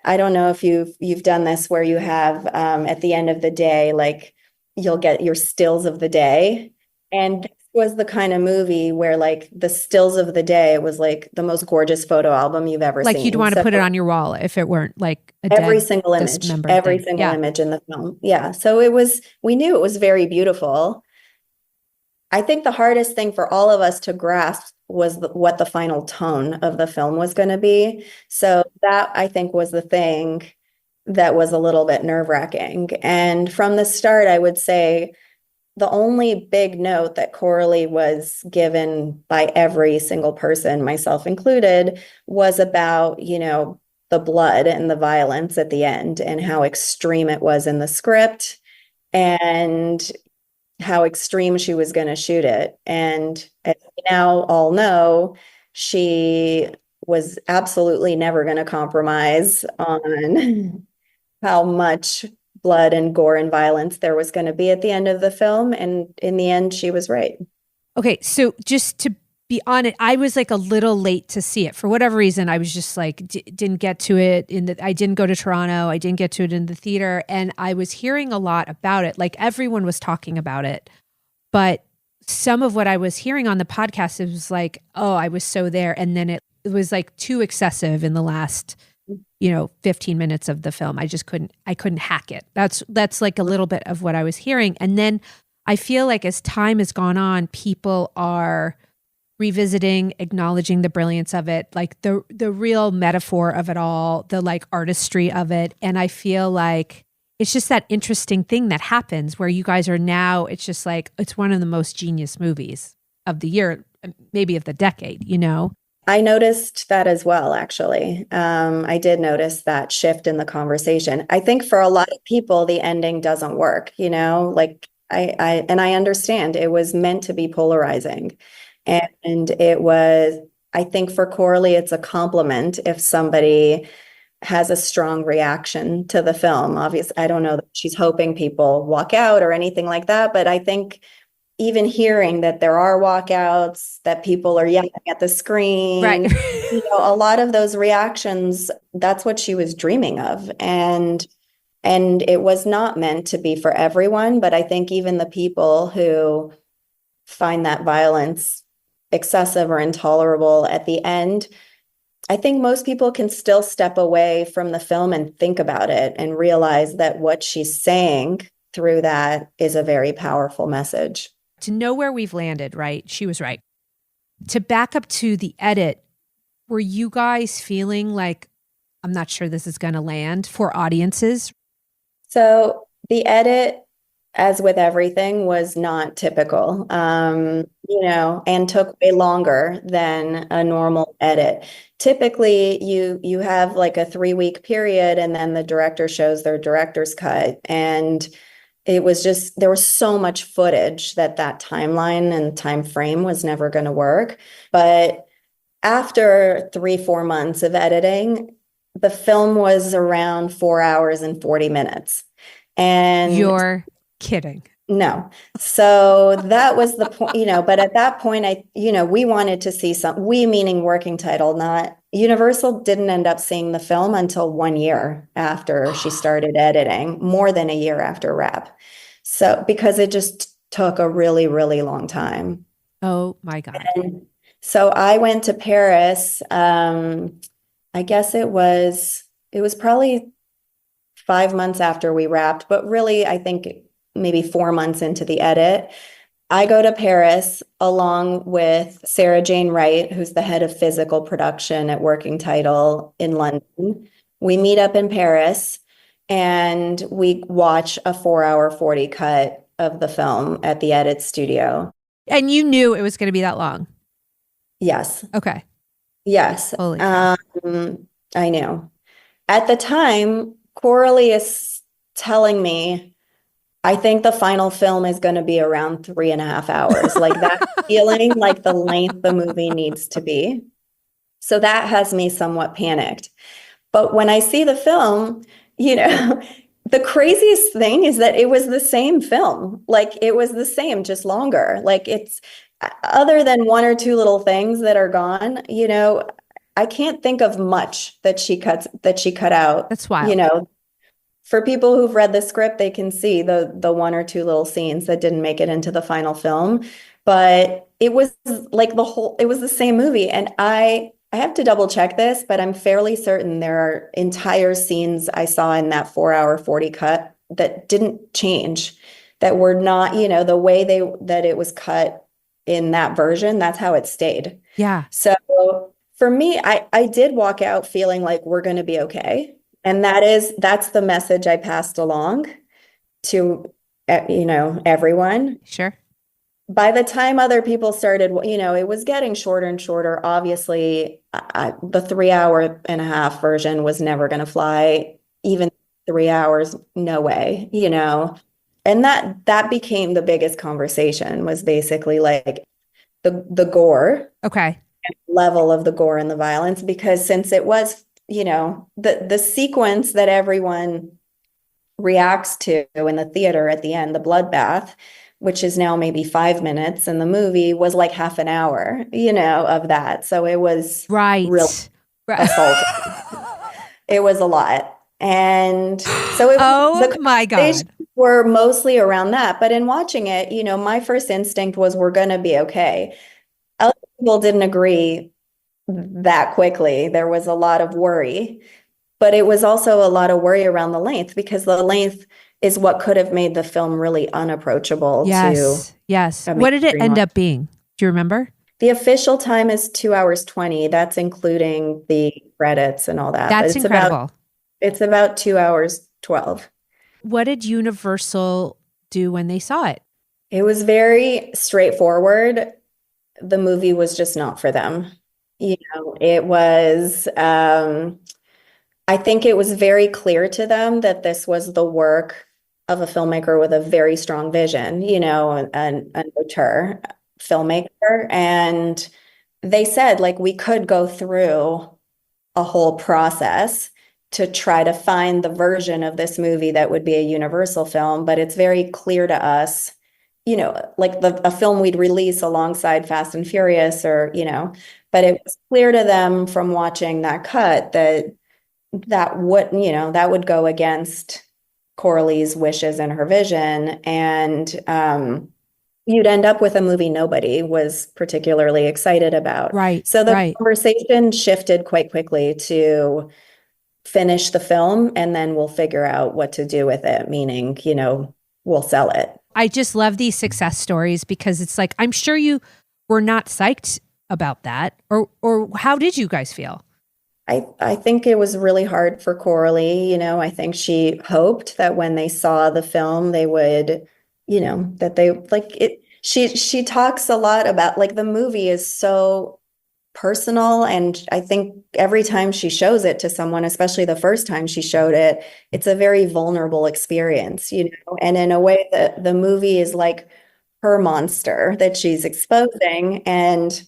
I don't know if you've done this where you have at the end of the day, like you'll get your stills of the day. And this was the kind of movie where like the stills of the day was like the most gorgeous photo album you've ever seen. Like you'd want to put it on your wall if it weren't like every single image in the film. Yeah. So we knew it was very beautiful. I think the hardest thing for all of us to grasp was what the final tone of the film was going to be. So that, I think, was the thing that was a little bit nerve-wracking. And from the start, I would say the only big note that Coralie was given by every single person, myself included, was about, the blood and the violence at the end and how extreme it was in the script and how extreme she was going to shoot it. And as we now all know, she was absolutely never going to compromise on how much blood and gore and violence there was going to be at the end of the film. And in the end, she was right. Okay, so just to be honest, I was like a little late to see it. For whatever reason, I was just like, didn't get to it. I didn't go to Toronto. I didn't get to it in the theater. And I was hearing a lot about it. Like everyone was talking about it. But some of what I was hearing on the podcast, it was like, oh, I was so there. And then it was like too excessive in the last, 15 minutes of the film. I couldn't hack it. That's like a little bit of what I was hearing. And then I feel like as time has gone on, people are revisiting, acknowledging the brilliance of it, like the real metaphor of it all, the like artistry of it. And I feel like it's just that interesting thing that happens where you guys are now, it's just like, it's one of the most genius movies of the year, maybe of the decade, I noticed that as well, actually. I did notice that shift in the conversation. I think for a lot of people, the ending doesn't work, like I understand it was meant to be polarizing. And it was, I think for Coralie, it's a compliment if somebody has a strong reaction to the film. Obviously, I don't know that she's hoping people walk out or anything like that, but I think even hearing that there are walkouts, that people are yelling at the screen, right. A lot of those reactions, that's what she was dreaming of. And it was not meant to be for everyone, but I think even the people who find that violence excessive or intolerable at the end, I think most people can still step away from the film and think about it and realize that what she's saying through that is a very powerful message. to know where we've landed, right? She was right. To back up to the edit, were you guys feeling like, I'm not sure this is going to land for audiences? So the edit, as with everything, was not typical, and took way longer than a normal edit. Typically, you have like a 3-week period, and then the director shows their director's cut. And it was just, there was so much footage that timeline and time frame was never going to work. But after 3-4 months of editing, the film was around 4 hours and 40 minutes. And you're kidding. No. So that was the point, but at that point, we wanted to see we meaning working title, not Universal didn't end up seeing the film until 1 year after she started editing, more than a year after wrap. So, because it just took a really, really long time. Oh my God. And so I went to Paris. I guess it was probably 5 months after we wrapped, but really, I think maybe 4 months into the edit. I go to Paris along with Sarah Jane Wright, who's the head of physical production at Working Title in London. We meet up in Paris and we watch a 4-hour 40 cut of the film at the edit studio. And you knew it was going to be that long? Yes. Okay. Yes. Holy I knew. At the time, Coralie is telling me, I think the final film is going to be around 3.5 hours. Like that feeling like the length the movie needs to be. So that has me somewhat panicked. But when I see the film, the craziest thing is that it was the same film. Like it was the same, just longer. Like it's, other than 1 or 2 little things that are gone, I can't think of much that she cut out. That's wild. For people who've read the script, they can see the 1 or 2 little scenes that didn't make it into the final film. But it was like it was the same movie. And I have to double check this, but I'm fairly certain there are entire scenes I saw in that 4-hour 40 cut that didn't change, that were not, the way that it was cut in that version, that's how it stayed. Yeah. So for me, I did walk out feeling like we're going to be okay. And that's the message I passed along to, everyone. Sure. By the time other people started, it was getting shorter and shorter. Obviously, the 3.5-hour version was never going to fly. Even 3 hours, no way, And that became the biggest conversation, was basically like the gore. Okay. Level of the gore and the violence, because since it was, the sequence that everyone reacts to in the theater at the end, the bloodbath, which is now maybe 5 minutes, and the movie was like half an hour, of that. So it was real assaulting. It was a lot. And so my God, were mostly around that. But in watching it, my first instinct was, we're going to be okay. Other people didn't agree that quickly. There was a lot of worry, but it was also a lot of worry around the length, because the length is what could have made the film really unapproachable. Yes. What did it end up being? Do you remember? The official time is 2 hours 20. That's including the credits and all that. That's incredible. It's about 2 hours 12. What did Universal do when they saw it? It was very straightforward. The movie was just not for them. It was, I think it was very clear to them that this was the work of a filmmaker with a very strong vision, an auteur filmmaker. And they said, like, we could go through a whole process to try to find the version of this movie that would be a Universal film, but it's very clear to us, like a film we'd release alongside Fast and Furious, or, but it was clear to them from watching that cut that would go against Coralie's wishes and her vision. And you'd end up with a movie nobody was particularly excited about. Right. So the conversation shifted quite quickly to finish the film, and then we'll figure out what to do with it, meaning, we'll sell it. I just love these success stories because it's like, I'm sure you were not psyched about that, or how did you guys feel? I think it was really hard for Coralie. I think she hoped that when they saw the film, they would, that they like it. She talks a lot about like the movie is so personal, and I think every time she shows it to someone, especially the first time she showed it, it's a very vulnerable experience, and in a way that the movie is like her monster that she's exposing. And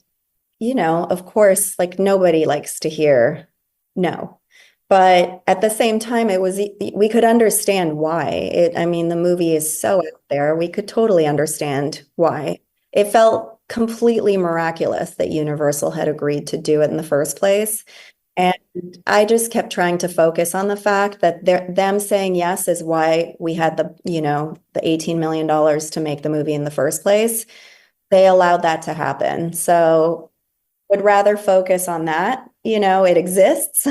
of course, like nobody likes to hear no. But at the same time, we could understand why. I mean, the movie is so out there. We could totally understand why. It felt completely miraculous that Universal had agreed to do it in the first place. And I just kept trying to focus on the fact that them saying yes is why we had the $18 million to make the movie in the first place. They allowed that to happen. So would rather focus on that. It exists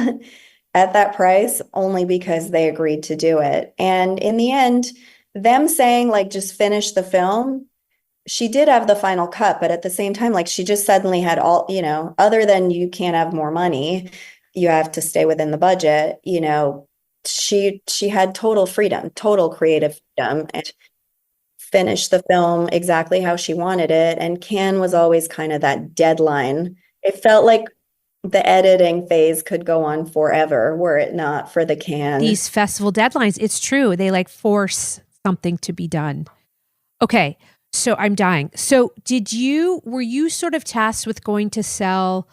at that price only because they agreed to do it. And in the end, them saying like, just finish the film, she did have the final cut, but at the same time, like she just suddenly had all, other than you can't have more money, you have to stay within the budget, she had total freedom, total creative freedom, and finished the film exactly how she wanted it. And Cannes was always kind of that deadline. It felt like the editing phase could go on forever were it not for the Cannes. These festival deadlines, it's true. They like force something to be done. Okay, so I'm dying. So were you sort of tasked with going to sell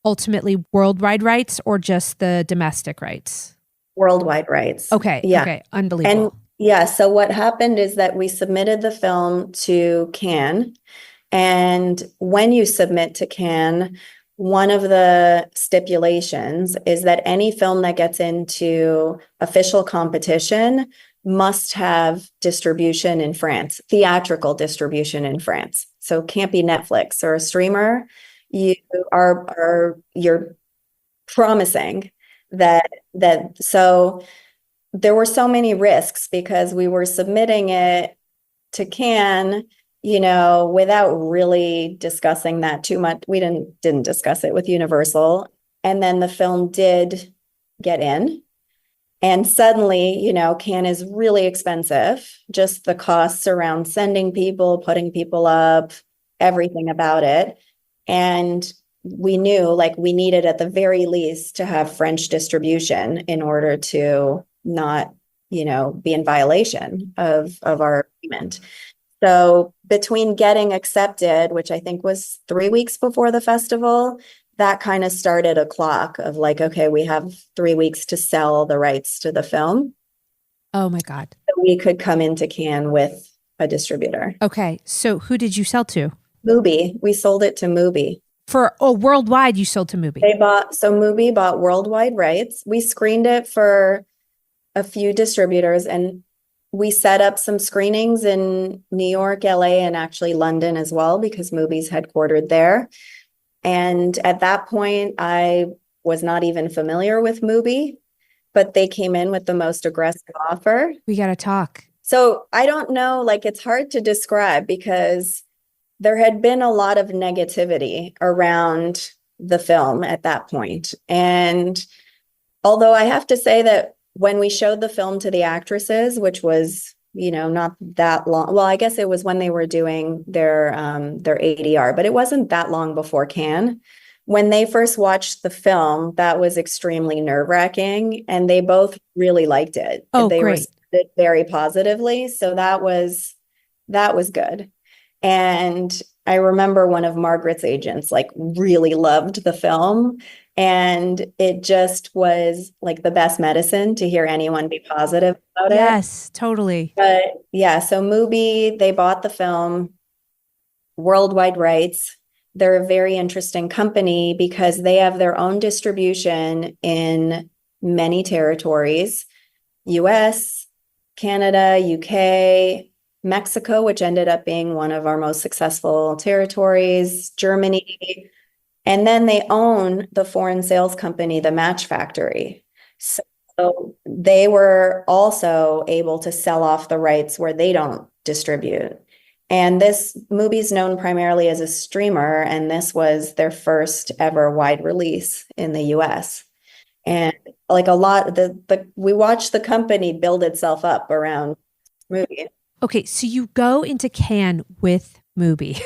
ultimately worldwide rights or just the domestic rights? Worldwide rights. Okay, yeah. Okay, unbelievable. And yeah, so what happened is that we submitted the film to Cannes, and when you submit to Cannes, one of the stipulations is that any film that gets into official competition must have distribution in France, theatrical distribution in France. So it can't be Netflix or a streamer. You're promising that so there were so many risks because we were submitting it to Cannes, without really discussing that too much. We didn't discuss it with Universal. And then the film did get in. And suddenly, Cannes is really expensive. Just the costs around sending people, putting people up, everything about it. And we knew like we needed at the very least to have French distribution in order to not, be in violation of our agreement. So between getting accepted, which I think was 3 weeks before the festival, that kind of started a clock of like, okay, we have 3 weeks to sell the rights to the film. Oh my God. So we could come into Cannes with a distributor. Okay. So who did you sell to? Mubi. We sold it to Mubi. Worldwide you sold to Mubi. Mubi bought worldwide rights. We screened it for a few distributors, and we set up some screenings in New York, LA, and actually London as well, because Mubi's headquartered there. And at that point, I was not even familiar with Mubi, but they came in with the most aggressive offer. We got to talk. So I don't know, like it's hard to describe because there had been a lot of negativity around the film at that point. And although I have to say that when we showed the film to the actresses, which was, not that long. Well, I guess it was when they were doing their ADR, but it wasn't that long before Cannes. When they first watched the film, that was extremely nerve-wracking, and they both really liked it. Oh, they great. received it very positively. So that was good. And I remember one of Margaret's agents like really loved the film. And it just was like the best medicine to hear anyone be positive about it. Yes, totally. But yeah, so Mubi, they bought the film, worldwide rights. They're a very interesting company because they have their own distribution in many territories, US, Canada, UK, Mexico, which ended up being one of our most successful territories, Germany. And then they own the foreign sales company, the Match Factory. So they were also able to sell off the rights where they don't distribute. And this movie's known primarily as a streamer, and this was their first ever wide release in the US. And like a lot, we watched the company build itself up around movie. Okay, so you go into Cannes with Mubi.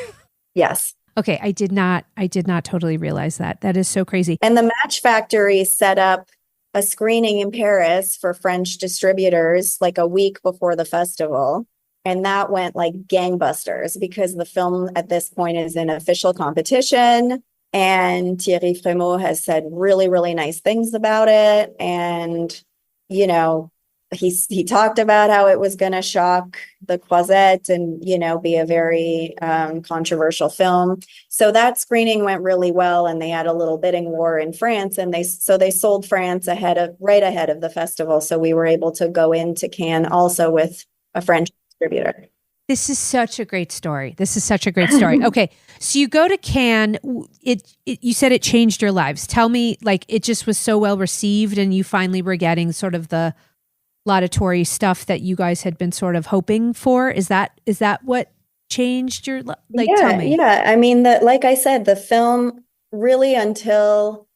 Yes. Okay, I did not totally realize that. That is so crazy. And the Match Factory set up a screening in Paris for French distributors like a week before the festival. And that went like gangbusters because the film at this point is in official competition. And Thierry Frémaux has said really, really nice things about it. And, you know, he talked about how it was going to shock the Croisette and, you know, be a very controversial film. So that screening went really well, and they had a little bidding war in France, and they sold France right ahead of the festival. So we were able to go into Cannes also with a French distributor. This is such a great story. Okay, so you go to Cannes. You said it changed your lives. Tell me, like, it just was so well received, and you finally were getting sort of the laudatory stuff that you guys had been sort of hoping for. Is that what changed your tell me? Yeah. I mean, like I said, the film really, until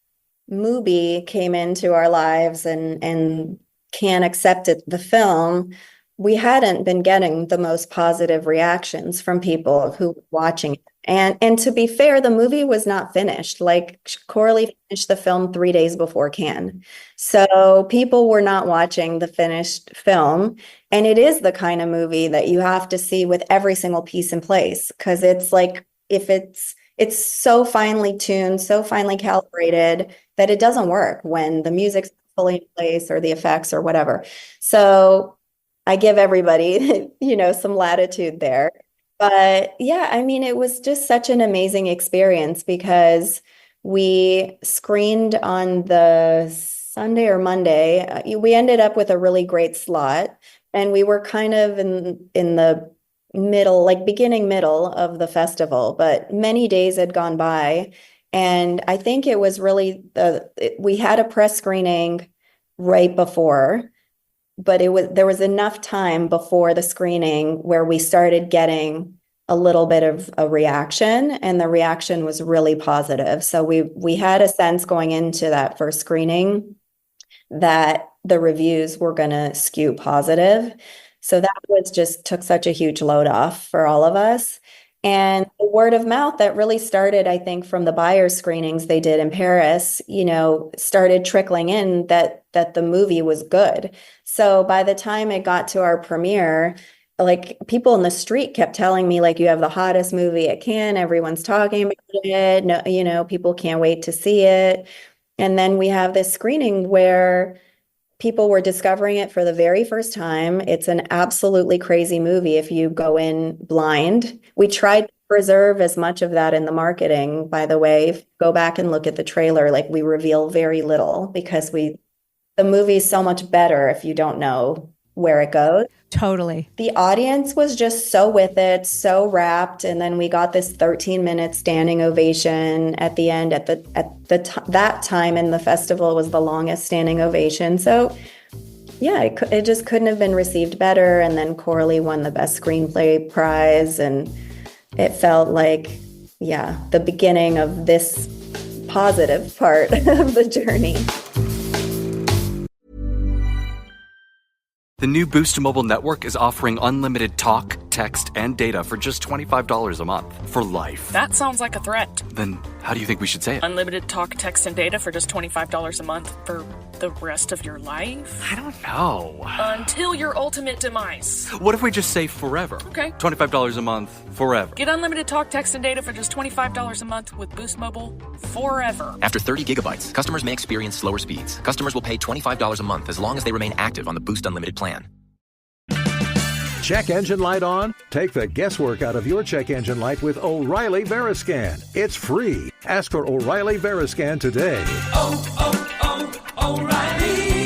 Mubi came into our lives and Cannes accepted the film, we hadn't been getting the most positive reactions from people who were watching it. And to be fair, the movie was not finished. Like, Coralie finished the film 3 days before Cannes. So people were not watching the finished film. And it is the kind of movie that you have to see with every single piece in place. Because it's like, it's so finely tuned, so finely calibrated that it doesn't work when the music's fully in place or the effects or whatever. So I give everybody, you know, some latitude there. But yeah, I mean, it was just such an amazing experience because we screened on the Sunday or Monday. We ended up with a really great slot, and we were kind of in the middle, like beginning middle of the festival, but many days had gone by. And I think it was really we had a press screening right before, but there was enough time before the screening where we started getting a little bit of a reaction, and the reaction was really positive. So we had a sense going into that first screening that the reviews were going to skew positive. So that took such a huge load off for all of us. And the word of mouth that really started, I think, from the buyer screenings they did in Paris, you know, started trickling in that the movie was good. So by the time it got to our premiere, like, people in the street kept telling me, like, you have the hottest movie at Cannes. Everyone's talking about it. No, you know, people can't wait to see it. And then we have this screening where people were discovering it for the very first time. It's an absolutely crazy movie if you go in blind. We tried to preserve as much of that in the marketing, by the way. If you go back and look at the trailer, like, we reveal very little because the movie is so much better if you don't know where it goes. Totally. The audience was just so with it, so wrapped. And then we got this 13-minute standing ovation at the end. That time in the festival was the longest standing ovation. So yeah, it just couldn't have been received better. And then Coralie won the best screenplay prize. And it felt like, yeah, the beginning of this positive part of the journey. The new Boost Mobile network is offering unlimited talk, text, and data for just $25 a month for life. That sounds like a threat. Then how do you think we should say it? Unlimited talk, text, and data for just $25 a month for the rest of your life? I don't know. Until your ultimate demise. What if we just say forever? Okay. $25 a month, forever. Get unlimited talk, text, and data for just $25 a month with Boost Mobile forever. After 30 gigabytes, customers may experience slower speeds. Customers will pay $25 a month as long as they remain active on the Boost Unlimited plan. Check engine light on? Take the guesswork out of your check engine light with O'Reilly Veriscan. It's free. Ask for O'Reilly Veriscan today. O'Reilly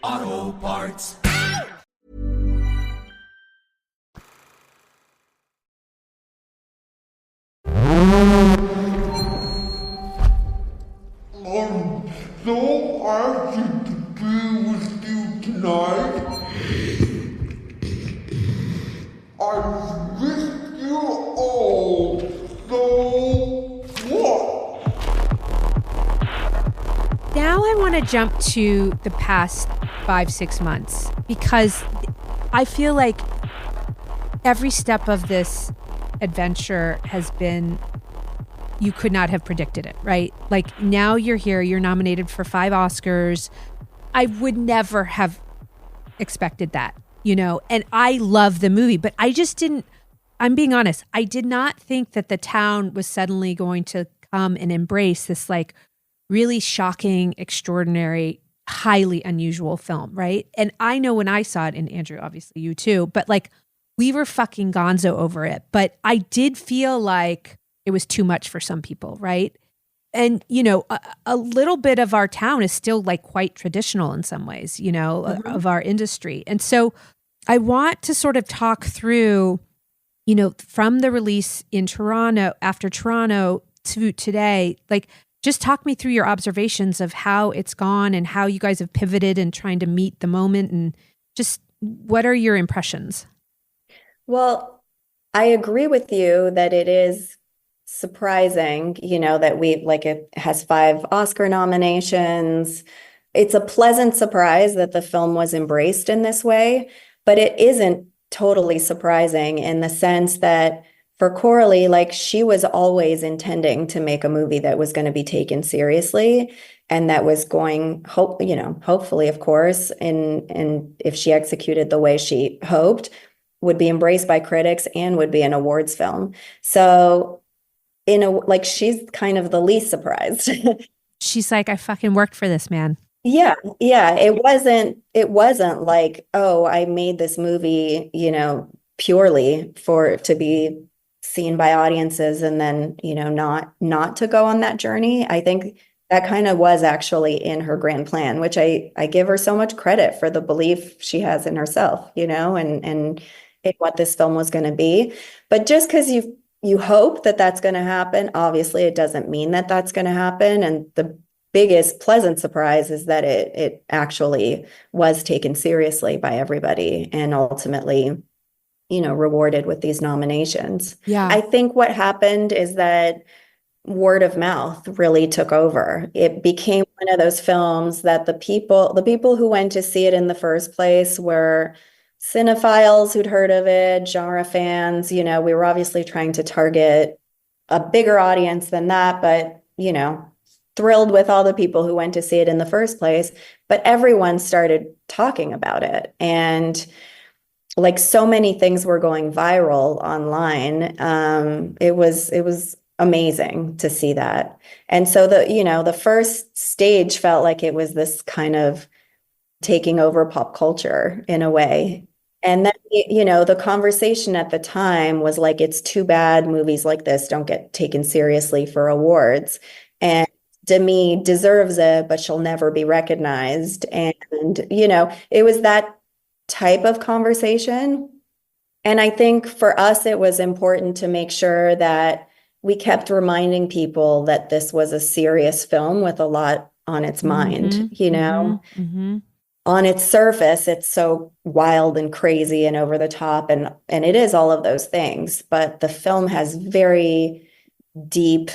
Auto Parts. I'm so happy to be with you tonight. jump to the past 5-6 months because I feel like every step of this adventure has been, you could not have predicted it, right? Like now you're here, you're nominated for 5 Oscars. I would never have expected that, and I love the movie, but I just didn't, I'm being honest, I did not think that the town was suddenly going to come and embrace this like really shocking, extraordinary, highly unusual film, right? And I know when I saw it, and Andrew, obviously you too, but like we were fucking gonzo over it. But I did feel like it was too much for some people, right? And, a little bit of our town is still like quite traditional in some ways, of our industry. And so I want to sort of talk through, from the release in Toronto, after Toronto to today, like just talk me through your observations of how it's gone and how you guys have pivoted and trying to meet the moment, and just what are your impressions? Well, I agree with you that it is surprising, that it has 5 Oscar nominations. It's a pleasant surprise that the film was embraced in this way, but it isn't totally surprising in the sense that for Coralie, like she was always intending to make a movie that was going to be taken seriously and that was going, hopefully, of course, and if she executed the way she hoped, would be embraced by critics and would be an awards film. So she's kind of the least surprised. She's like, I fucking worked for this, man. Yeah. It wasn't like, oh, I made this movie, purely to be seen by audiences and then, not to go on that journey. I think that kind of was actually in her grand plan, which I give her so much credit for the belief she has in herself, and in what this film was going to be. But just because you hope that that's going to happen, obviously it doesn't mean that that's going to happen. And the biggest pleasant surprise is that it actually was taken seriously by everybody and ultimately, rewarded with these nominations. Yeah. I think what happened is that word of mouth really took over. It became one of those films that the people who went to see it in the first place were cinephiles who'd heard of it, genre fans. We were obviously trying to target a bigger audience than that, but, thrilled with all the people who went to see it in the first place. But everyone started talking about it. And like so many things were going viral online. It was amazing to see that. And so the first stage felt like it was this kind of taking over pop culture in a way. And then, the conversation at the time was like, it's too bad movies like this don't get taken seriously for awards. And Demi deserves it, but she'll never be recognized. And, it was that type of conversation. And I think for us, it was important to make sure that we kept reminding people that this was a serious film with a lot on its mind, Mm-hmm. On its surface, it's so wild and crazy and over the top, and it is all of those things, but the film has very deep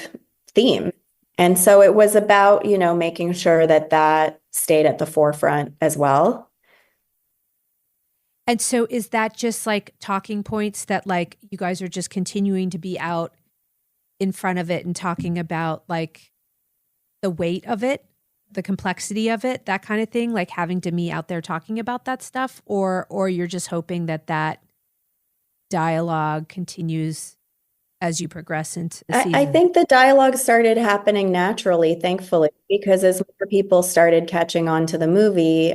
theme. And so it was about, making sure that stayed at the forefront as well. And so is that just like talking points that like you guys are just continuing to be out in front of it and talking about like the weight of it, the complexity of it, that kind of thing, like having Demi out there talking about that stuff, or you're just hoping that dialogue continues as you progress into the season? I think the dialogue started happening naturally, thankfully, because as more people started catching on to the movie,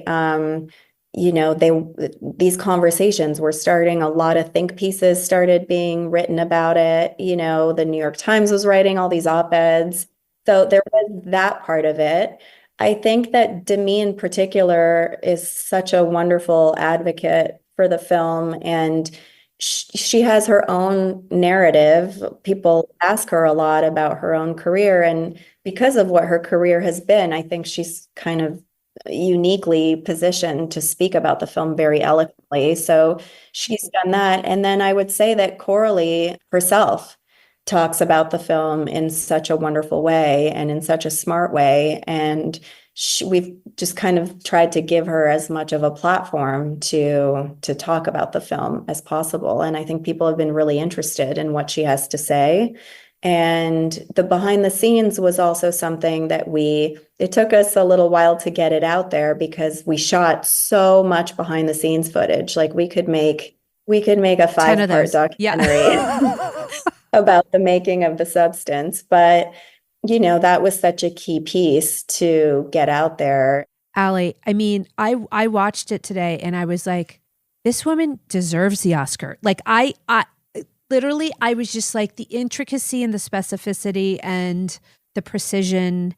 these conversations were starting. A lot of think pieces started being written about it. The New York Times was writing all these op-eds. So there was that part of it. I think that Demi in particular is such a wonderful advocate for the film, and she has her own narrative. People ask her a lot about her own career, and because of what her career has been, I think she's kind of uniquely positioned to speak about the film very eloquently. So she's done that. And then I would say that Coralie herself talks about the film in such a wonderful way and in such a smart way. And we've just kind of tried to give her as much of a platform to talk about the film as possible. And I think people have been really interested in what she has to say. And the behind the scenes was also something that it took us a little while to get it out there because we shot so much behind the scenes footage. Like we could make a 5-part documentary about the making of The Substance. But, that was such a key piece to get out there. Allie, I mean, I watched it today and I was like, this woman deserves the Oscar. Like I literally, I was just like the intricacy and the specificity and the precision,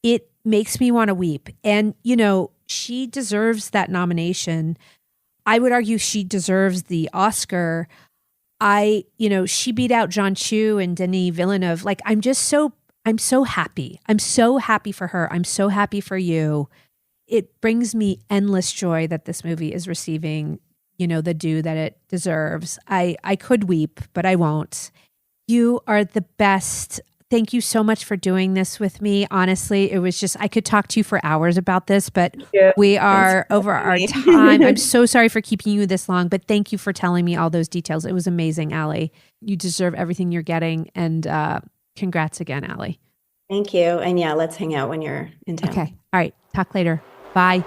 it makes me want to weep. And, she deserves that nomination. I would argue she deserves the Oscar. She beat out John Chu and Denis Villeneuve. Like, I'm so happy. I'm so happy for her. I'm so happy for you. It brings me endless joy that this movie is receiving the due that it deserves. I could weep, but I won't. You are the best. Thank you so much for doing this with me. Honestly, it was just, I could talk to you for hours about this, but we are over our time. I'm so sorry for keeping you this long, but thank you for telling me all those details. It was amazing, Allie. You deserve everything you're getting. And congrats again, Allie. Thank you. And yeah, let's hang out when you're in town. Okay. All right. Talk later. Bye.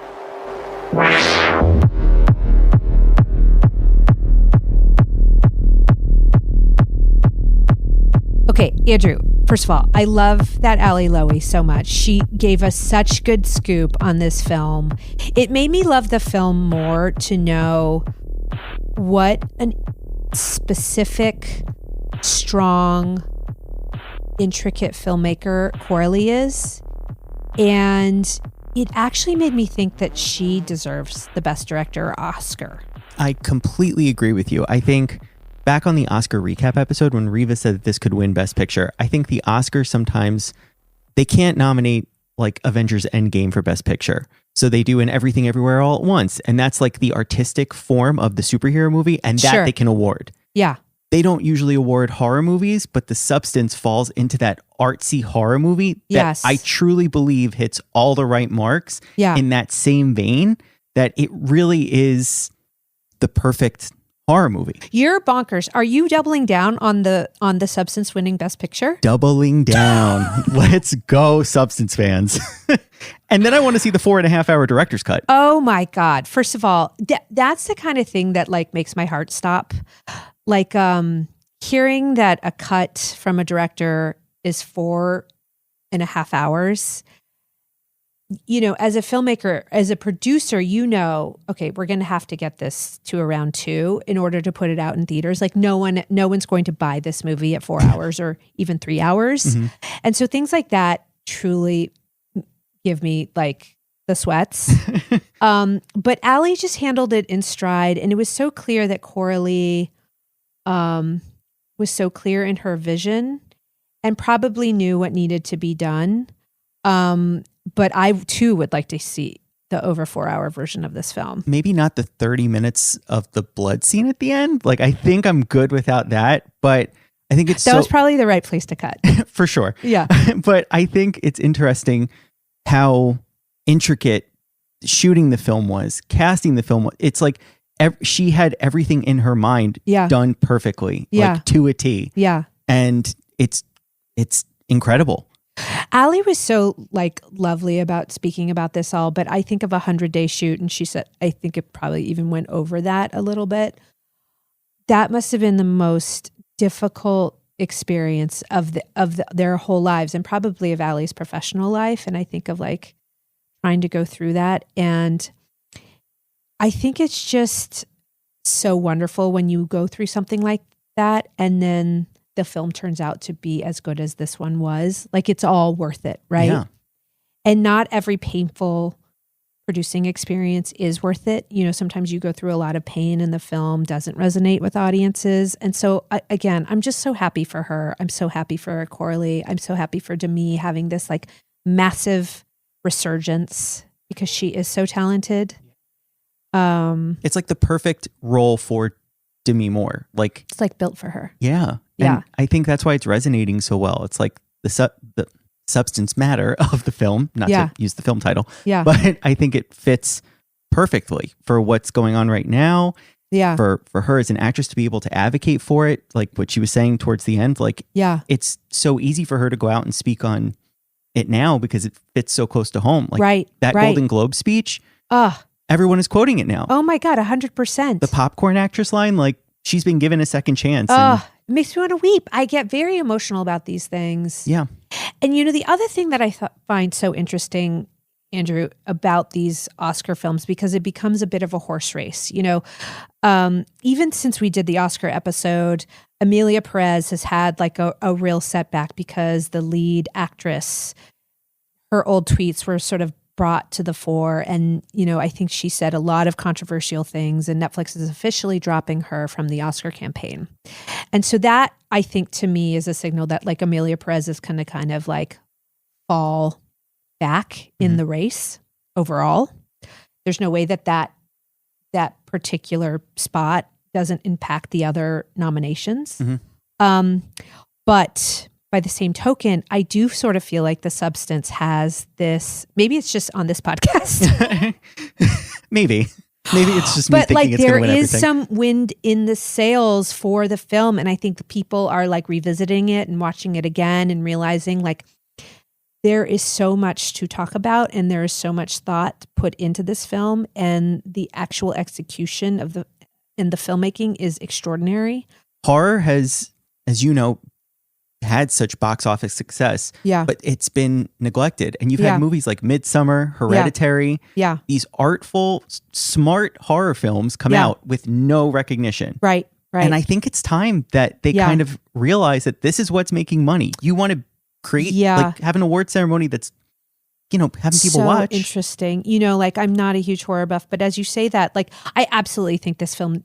Okay, Andrew, first of all, I love that Allie Loewy so much. She gave us such good scoop on this film. It made me love the film more to know what a specific, strong, intricate filmmaker Coralie is. And it actually made me think that she deserves the Best Director Oscar. I completely agree with you. I think back on the Oscar recap episode when Riva said that this could win Best Picture, I think the Oscars sometimes, they can't nominate like Avengers Endgame for Best Picture. So they do an Everything Everywhere All at Once. And that's like the artistic form of the superhero movie. And that they can award. Yeah. They don't usually award horror movies, but The Substance falls into that artsy horror movie that I truly believe hits all the right marks in that same vein, that it really is the perfect horror movie. You're bonkers. Are you doubling down on the Substance winning Best Picture? Doubling down. Let's go, Substance fans. And then I want to see the 4.5-hour director's cut. Oh my God. First of all, that's the kind of thing that like makes my heart stop. Like hearing that a cut from a director is 4.5 hours. As a filmmaker, as a producer, okay, we're going to have to get this to around 2 in order to put it out in theaters. Like no one's going to buy this movie at 4 hours or even 3 hours. Mm-hmm. And so things like that truly give me like the sweats. But Allie just handled it in stride. And it was so clear that Coralie was so clear in her vision and probably knew what needed to be done. But I too would like to see the over 4-hour version of this film. Maybe not the 30 minutes of the blood scene at the end. Like, I think I'm good without that, but I think that was probably the right place to cut. For sure. Yeah. But I think it's interesting how intricate shooting the film was, casting the film. It's like she had everything in her mind done perfectly, like to a T. Yeah. And it's incredible. Allie was so like lovely about speaking about this all, but I think of 100-day shoot, and she said, I think it probably even went over that a little bit. That must have been the most difficult experience of their whole lives, and probably of Allie's professional life. And I think of like trying to go through that. And I think it's just so wonderful when you go through something like that and then the film turns out to be as good as this one was. Like, it's all worth it, right? Yeah. And not every painful producing experience is worth it. Sometimes you go through a lot of pain and the film doesn't resonate with audiences. And so, again, I'm just so happy for her. I'm so happy for Coralie. I'm so happy for Demi having this like massive resurgence because she is so talented. It's like the perfect role for Demi Moore. Like, it's like built for her. Yeah. Yeah. And I think that's why it's resonating so well. It's like the substance matter of the film, not to use the film title. Yeah. But I think it fits perfectly for what's going on right now. Yeah. For her as an actress to be able to advocate for it, like what she was saying towards the end, like it's so easy for her to go out and speak on it now because it fits so close to home. Like that Golden Globe speech, everyone is quoting it now. Oh my God, 100%. The popcorn actress line, like she's been given a second chance. It makes me want to weep. I get very emotional about these things. Yeah. And the other thing that I find so interesting, Andrew, about these Oscar films, because it becomes a bit of a horse race. Even since we did the Oscar episode, Emilia Perez has had like a real setback because the lead actress, her old tweets were sort of brought to the fore. And, I think she said a lot of controversial things, and Netflix is officially dropping her from the Oscar campaign. And so that, I think, to me is a signal that like Emilia Perez is going to kind of like fall back in the race overall. There's no way that particular spot doesn't impact the other nominations. But by the same token, I do sort of feel like The Substance has this, maybe it's just on this podcast. Maybe it's just me thinking it's going to win everything. But there is some wind in the sails for the film. And I think the people are like revisiting it and watching it again and realizing like there is so much to talk about and there is so much thought put into this film, and the actual execution of the filmmaking is extraordinary. Horror has, as you know, had such box office success, but it's been neglected. And you've had movies like Midsommar, Hereditary, these artful, smart horror films come out with no recognition. Right. And I think it's time that they kind of realize that this is what's making money. You want to create, like have an award ceremony that's, having people watch. Interesting. Like I'm not a huge horror buff, but as you say that, like I absolutely think this film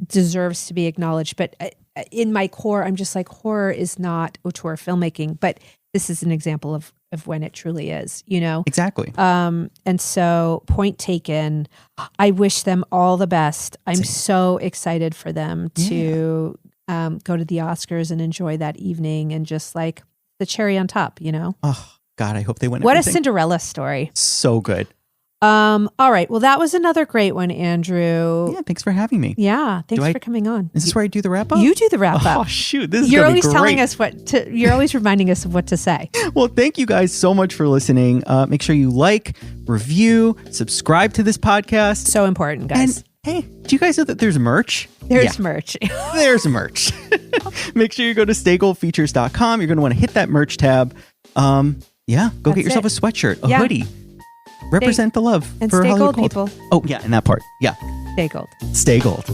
deserves to be acknowledged. But in my core, I'm just like, horror is not auteur filmmaking, but this is an example of when it truly is, Exactly. And so point taken, I wish them all the best. I'm so excited for them to go to the Oscars and enjoy that evening and just like the cherry on top, Oh God, I hope they win. What everything. A Cinderella story. So good. All right. Well, that was another great one, Andrew. Yeah, thanks for having me. Yeah, thanks for coming on. Is this where I do the wrap up? You do the wrap up. Oh shoot, this is You're gonna be always great. telling us you're always reminding us of what to say. Well, thank you guys so much for listening. Make sure you like, review, subscribe to this podcast. So important, guys. And hey, do you guys know that there's merch? There's merch. There's merch. Make sure you go to staygoldfeatures.com. You're going to want to hit that merch tab. Go get yourself a sweatshirt, a hoodie. Represent the love and for stay Hollywood gold, people. Oh, yeah, and that part. Yeah. Stay gold. Stay gold.